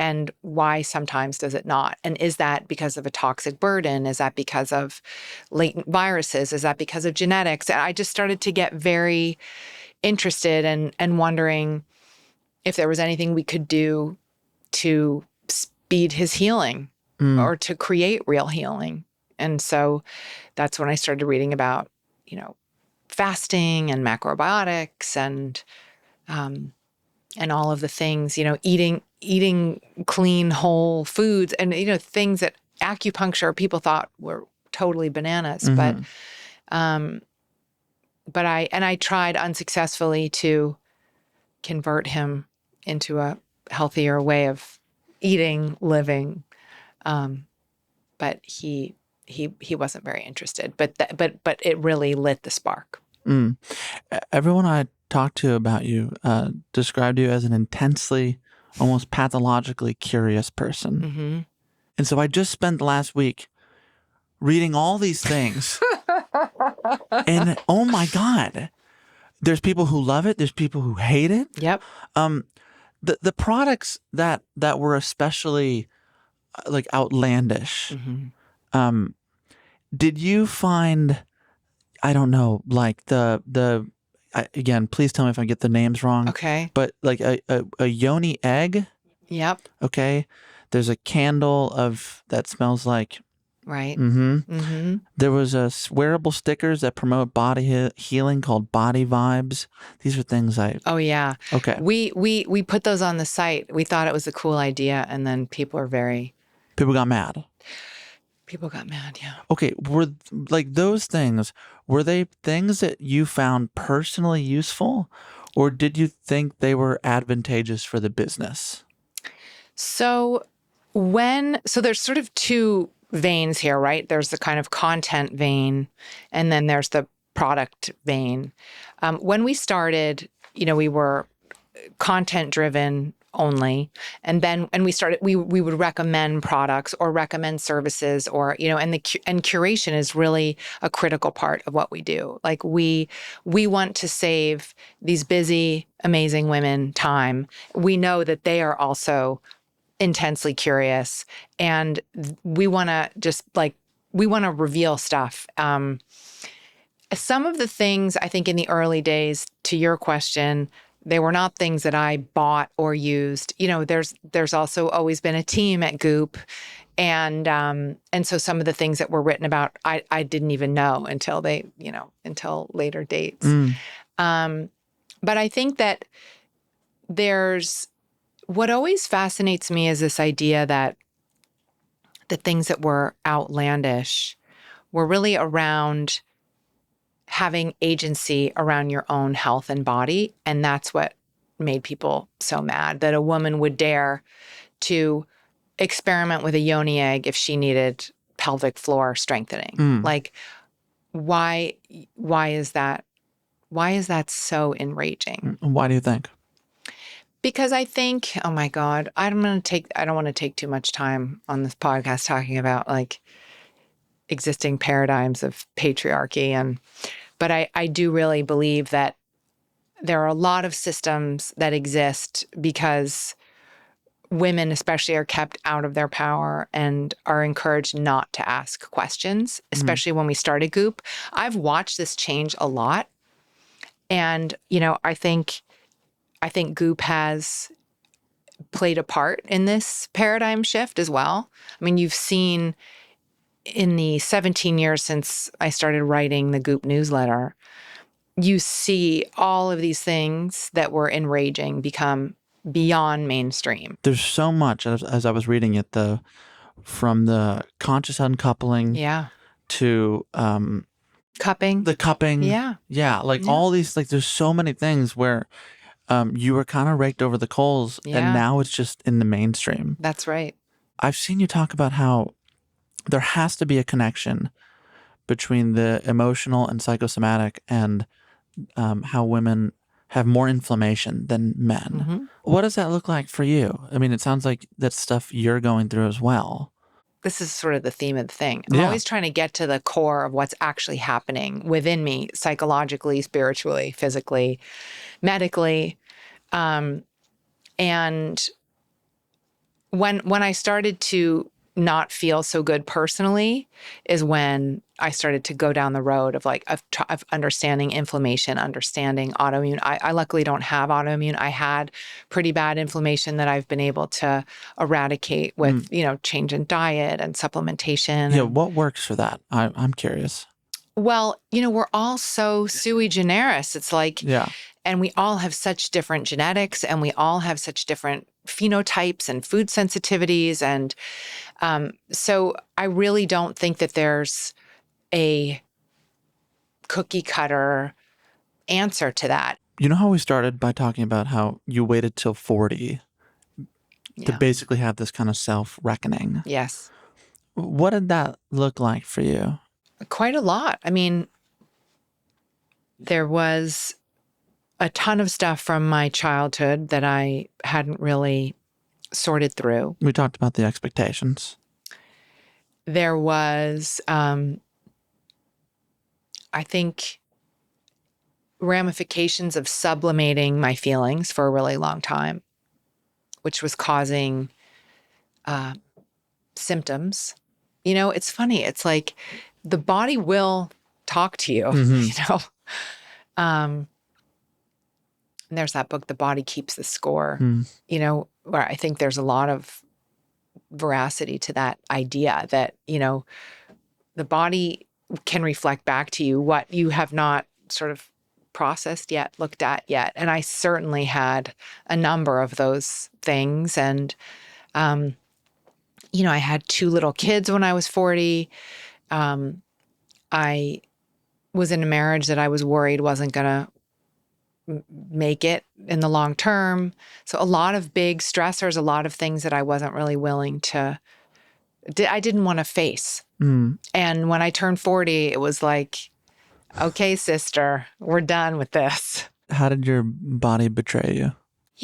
and why sometimes does it not? And is that because of a toxic burden? Is that because of latent viruses? Is that because of genetics? And I just started to get very interested and wondering if there was anything we could do to speed his healing or to create real healing. And so that's when I started reading about, fasting and macrobiotics and all of the things, eating clean, whole foods and, things that acupuncture people thought were totally bananas. Mm-hmm. But I tried unsuccessfully to convert him into a healthier way of eating, living. But he wasn't very interested, but it really lit the spark. Everyone I talked to about you described you as an intensely, almost pathologically curious person. Mm-hmm. And so I just spent the last week reading all these things. And oh my God, there's people who love it. There's people who hate it. Yep. The products that were especially like outlandish, Mm-hmm. did you find, I don't know, like again, please tell me if I get the names wrong. Okay. But like a yoni egg. Yep. Okay. There's a candle that smells like. Right. Mm-hmm. Mm-hmm. There was wearable stickers that promote body healing called Body Vibes. These are things Oh yeah. Okay. We put those on the site. We thought it was a cool idea, and then people got mad. People got mad. Yeah. Okay. Were like those things, were they things that you found personally useful, or did you think they were advantageous for the business? So there's sort of two veins here, right? There's the kind of content vein, and then there's the product vein. When we started, we were content driven only, and we started. We would recommend products or recommend services, or and curation is really a critical part of what we do. Like we want to save these busy, amazing women time. We know that they are also intensely curious, and we want to reveal stuff. Some of the things, I think, in the early days, to your question, they were not things that I bought or used. There's also always been a team at Goop, and so some of the things that were written about, I didn't even know until until later dates. But I think that what always fascinates me is this idea that the things that were outlandish were really around having agency around your own health and body. And that's what made people so mad, that a woman would dare to experiment with a yoni egg if she needed pelvic floor strengthening. Like, why is that? Why is that so enraging? Why do you think? Because I think, oh my God, I don't want to take too much time on this podcast talking about like existing paradigms of patriarchy. But I do really believe that there are a lot of systems that exist because women especially are kept out of their power and are encouraged not to ask questions, especially when we started Goop. I've watched this change a lot. And, I think Goop has played a part in this paradigm shift as well. I mean, you've seen in the 17 years since I started writing the Goop newsletter, you see all of these things that were enraging become beyond mainstream. There's so much, as I was reading it, from the conscious uncoupling to Cupping. the cupping. Yeah. All these, there's so many things where you were kind of raked over the coals, and now it's just in the mainstream. That's right. I've seen you talk about how there has to be a connection between the emotional and psychosomatic and how women have more inflammation than men. Mm-hmm. What does that look like for you? I mean, it sounds like that's stuff you're going through as well. This is sort of the theme of the thing. I'm always trying to get to the core of what's actually happening within me, psychologically, spiritually, physically, medically. And when I started to not feel so good personally is when I started to go down the road of of understanding inflammation, understanding autoimmune. I luckily don't have autoimmune. I had pretty bad inflammation that I've been able to eradicate with, change in diet and supplementation. Yeah, and- what works for that? I'm curious. Well, we're all so sui generis. It's like, Yeah. and we all have such different genetics and we all have such different phenotypes and food sensitivities. And so I really don't think that there's a cookie cutter answer to that. You know how we started by talking about how you waited till 40 to Yeah. basically have this kind of self-reckoning? Yes. What did that look like for you? Quite a lot. I mean, there was a ton of stuff from my childhood that I hadn't really sorted through. We talked about the expectations. There was, I think, ramifications of sublimating my feelings for a really long time, which was causing symptoms. It's funny. It's like the body will talk to you, and there's that book, The Body Keeps the Score, where I think there's a lot of veracity to that idea that, the body can reflect back to you what you have not sort of processed yet, looked at yet. And I certainly had a number of those things. And, I had 2 little kids when I was 40. I was in a marriage that I was worried wasn't going to make it in the long term. So a lot of big stressors, a lot of things that I wasn't really willing to, I didn't want to face. And when I turned 40, it was like, okay, sister, we're done with this. How did your body betray you?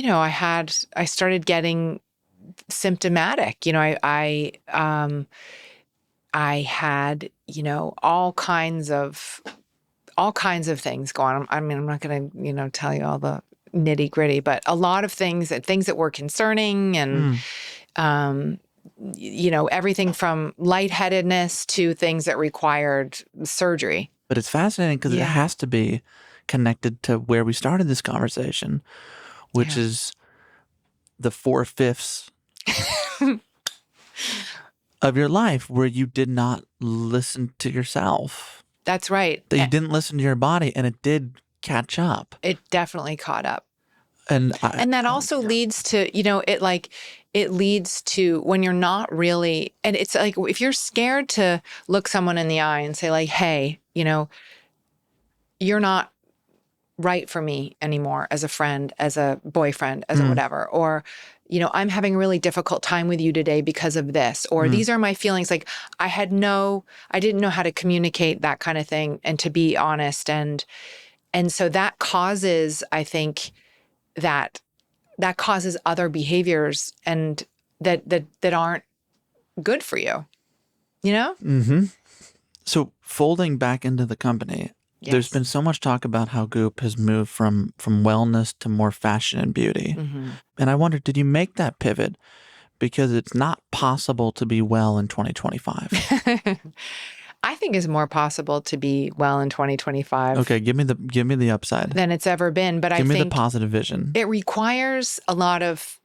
I started getting symptomatic. I had, all kinds of things going on. I mean, I'm not going to, tell you all the nitty gritty, but a lot of things that were concerning and, everything from lightheadedness to things that required surgery. But it's fascinating because it has to be connected to where we started this conversation, which is the 4/5 of your life where you did not listen to yourself. That's right. That you didn't listen to your body, and it did catch up. It definitely caught up. And that also leads to, it leads to when you're not really, and it's like, if you're scared to look someone in the eye and say like, hey, you're not right for me anymore as a friend, as a boyfriend, as a whatever, or, I'm having a really difficult time with you today because of this, or these are my feelings. Like I didn't know how to communicate that kind of thing and to be honest. And so that causes, I think, that causes other behaviors and that aren't good for you, So folding back into the company, there's been so much talk about how Goop has moved from wellness to more fashion and beauty. And I wonder, did you make that pivot because it's not possible to be well in 2025? I think it's more possible to be well in 2025. Okay, give me the upside. Than it's ever been. But give I me think the positive vision. It requires a lot of,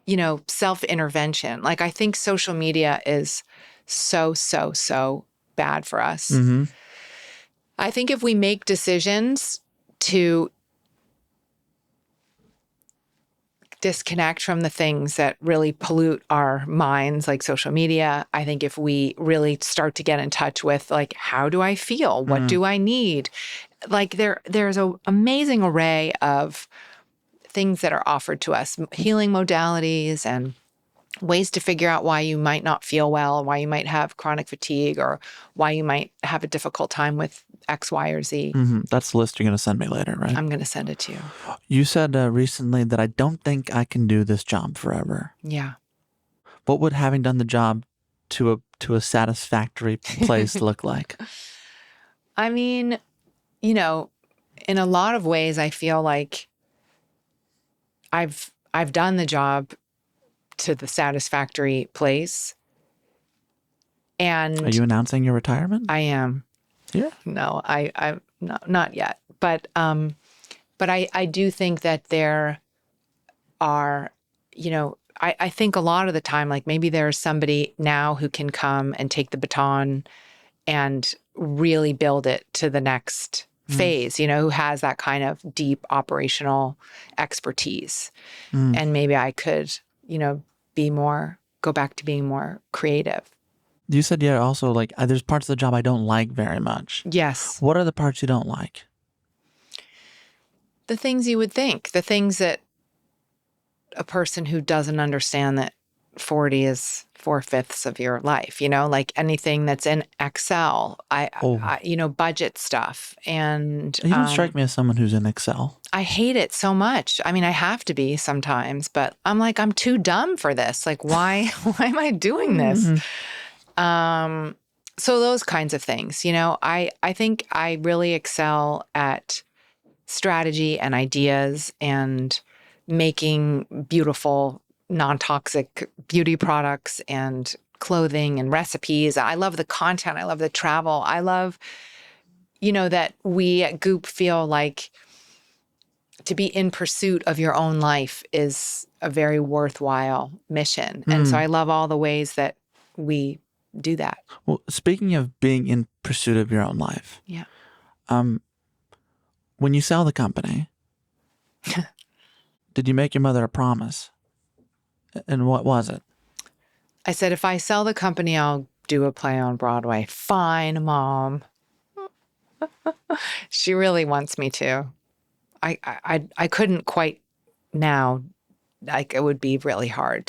self-intervention. Like I think social media is so bad for us. I think if we make decisions to disconnect from the things that really pollute our minds, like social media, I think if we really start to get in touch with like, how do I feel? What do I need? Like there's an amazing array of things that are offered to us, healing modalities and ways to figure out why you might not feel well, why you might have chronic fatigue, or why you might have a difficult time with X, Y, or Z. That's the list you're going to send me later, right? I'm going to send it to you. You said recently that I don't think I can do this job forever. Yeah. What would having done the job to a satisfactory place look like? I mean, in a lot of ways, I feel like I've done the job to the satisfactory place. And Are you announcing your retirement? I am. Yeah. No, I not yet. But I do think that there are, I think a lot of the time, like maybe there's somebody now who can come and take the baton and really build it to the next phase, who has that kind of deep operational expertise. And maybe I could, go back to being more creative. You said, yeah, also like there's parts of the job I don't like very much. Yes. What are the parts you don't like? The things you would think, the things that a person who doesn't understand that 40 is 4/5 of your life, like anything that's in Excel, budget stuff. And You don't strike me as someone who's in Excel. I hate it so much. I mean, I have to be sometimes, but I'm like, I'm too dumb for this. Like, why am I doing this? So those kinds of things, I think I really excel at strategy and ideas and making beautiful, non-toxic beauty products and clothing and recipes. I love the content. I love the travel. I love, that we at Goop feel like to be in pursuit of your own life is a very worthwhile mission. And so I love all the ways that we do that. Well, speaking of being in pursuit of your own life. Yeah. When you sell the company, did you make your mother a promise? And what was it? I said, if I sell the company, I'll do a play on Broadway. Fine, Mom. She really wants me to. I couldn't quite now. Like, it would be really hard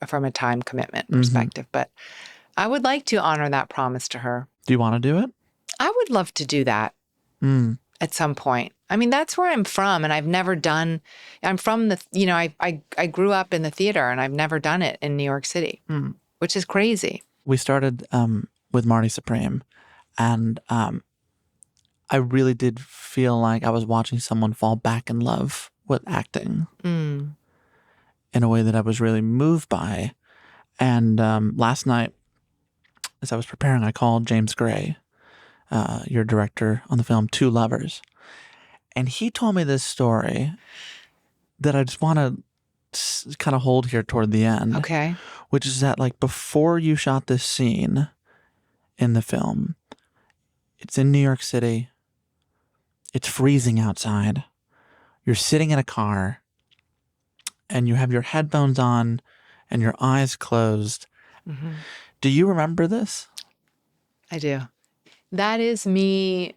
from a time commitment perspective, but I would like to honor that promise to her. Do you want to do it? I would love to do that at some point. I mean, that's where I'm from, and I've never done. I'm from I grew up in the theater, and I've never done it in New York City, which is crazy. We started with Marty Supreme, and I really did feel like I was watching someone fall back in love with acting in a way that I was really moved by. And last night, as I was preparing, I called James Gray, your director on the film Two Lovers. And he told me this story that I just want to kind of hold here toward the end. Okay. Which is that, like, before you shot this scene in the film, it's in New York City. It's freezing outside. You're sitting in a car and you have your headphones on and your eyes closed. Do you remember this? I do. That is me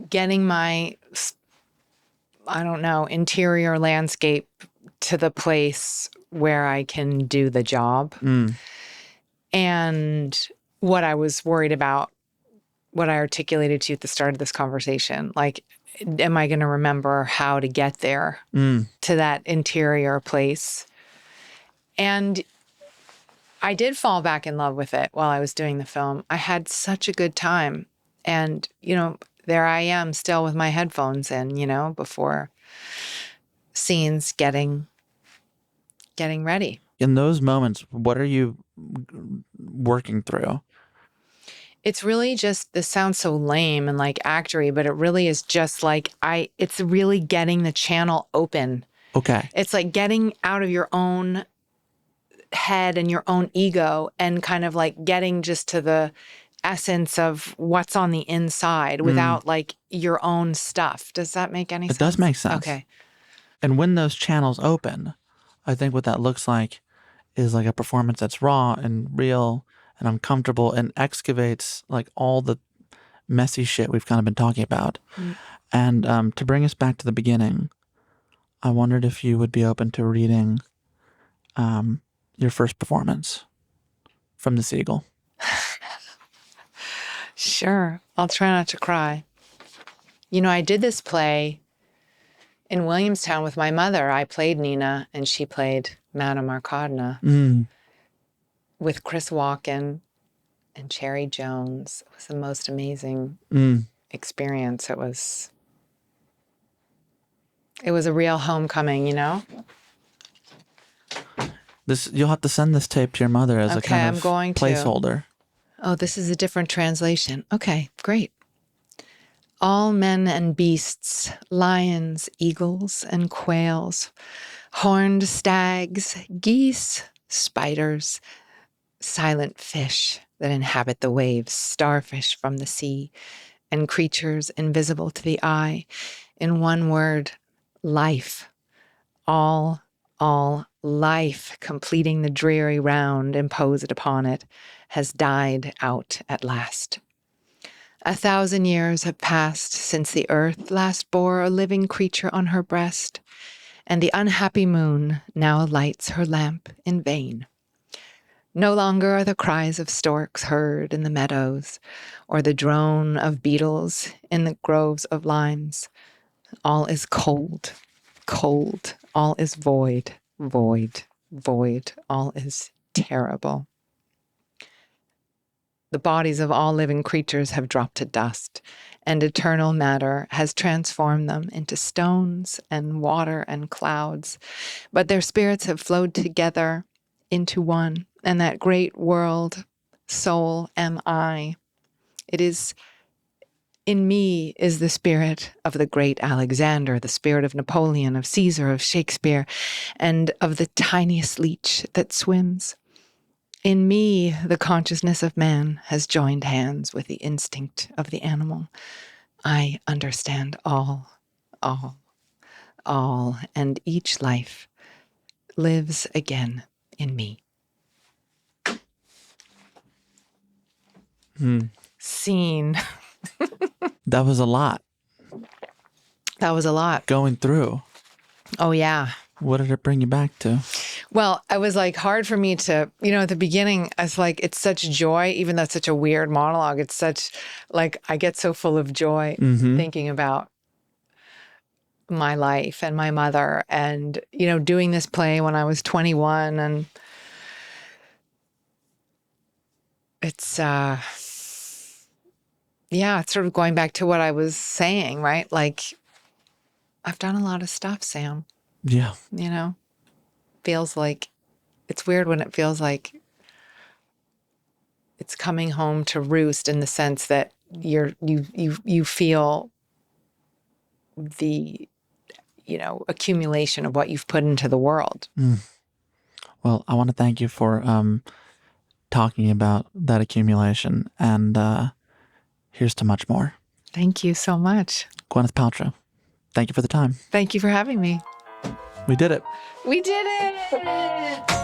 getting my, interior landscape to the place where I can do the job. And what I was worried about, what I articulated to you at the start of this conversation, like, am I going to remember how to get there to that interior place? And I did fall back in love with it while I was doing the film. I had such a good time. And, there I am still with my headphones in, before scenes getting ready. In those moments, what are you working through? It's really just, this sounds so lame and like actory, but it really is just like, it's really getting the channel open. Okay. It's like getting out of your own head and your own ego and kind of like getting just to the essence of what's on the inside without like your own stuff. Does that make any sense? It does make sense. Okay. And when those channels open, I think what that looks like is like a performance that's raw and real and uncomfortable and excavates like all the messy shit we've kind of been talking about. And to bring us back to the beginning, I wondered if you would be open to reading your first performance from The Seagull. Sure. I'll try not to cry. I did this play in Williamstown with my mother. I played Nina and she played Madame Arkadna with Chris Walken and Cherry Jones. It was the most amazing experience. It was a real homecoming, You'll have to send this tape to your mother as a Okay, kind I'm of going to. placeholder. Oh, this is a different translation. Okay, great. All men and beasts, lions, eagles, and quails, horned stags, geese, spiders, silent fish that inhabit the waves, starfish from the sea, and creatures invisible to the eye. In one word, life. All life, completing the dreary round imposed upon it, has died out at last. 1,000 years have passed since the earth last bore a living creature on her breast, and the unhappy moon now lights her lamp in vain. No longer are the cries of storks heard in the meadows, or the drone of beetles in the groves of limes. All is cold, cold. All is void, void, void. All is terrible. The bodies of all living creatures have dropped to dust, and eternal matter has transformed them into stones and water and clouds. But their spirits have flowed together into one, and that great world, soul am I. It is in me is the spirit of the great Alexander, the spirit of Napoleon, of Caesar, of Shakespeare, and of the tiniest leech that swims. In me, the consciousness of man has joined hands with the instinct of the animal. I understand all, and each life lives again in me. Scene. That was a lot That was a lot. going through. Oh, yeah. What did it bring you back to? Well, it was like hard for me to, at the beginning, I was like, it's such joy, even though it's such a weird monologue. It's such, like, I get so full of joy thinking about my life and my mother and, doing this play when I was 21. And it's, it's sort of going back to what I was saying, right? Like, I've done a lot of stuff, Sam, Yeah. feels like, it's weird when it feels like it's coming home to roost in the sense that you feel the, accumulation of what you've put into the world. Well, I want to thank you for talking about that accumulation, and here's to much more. Thank you so much. Gwyneth Paltrow, thank you for the time. Thank you for having me. We did it. We did it!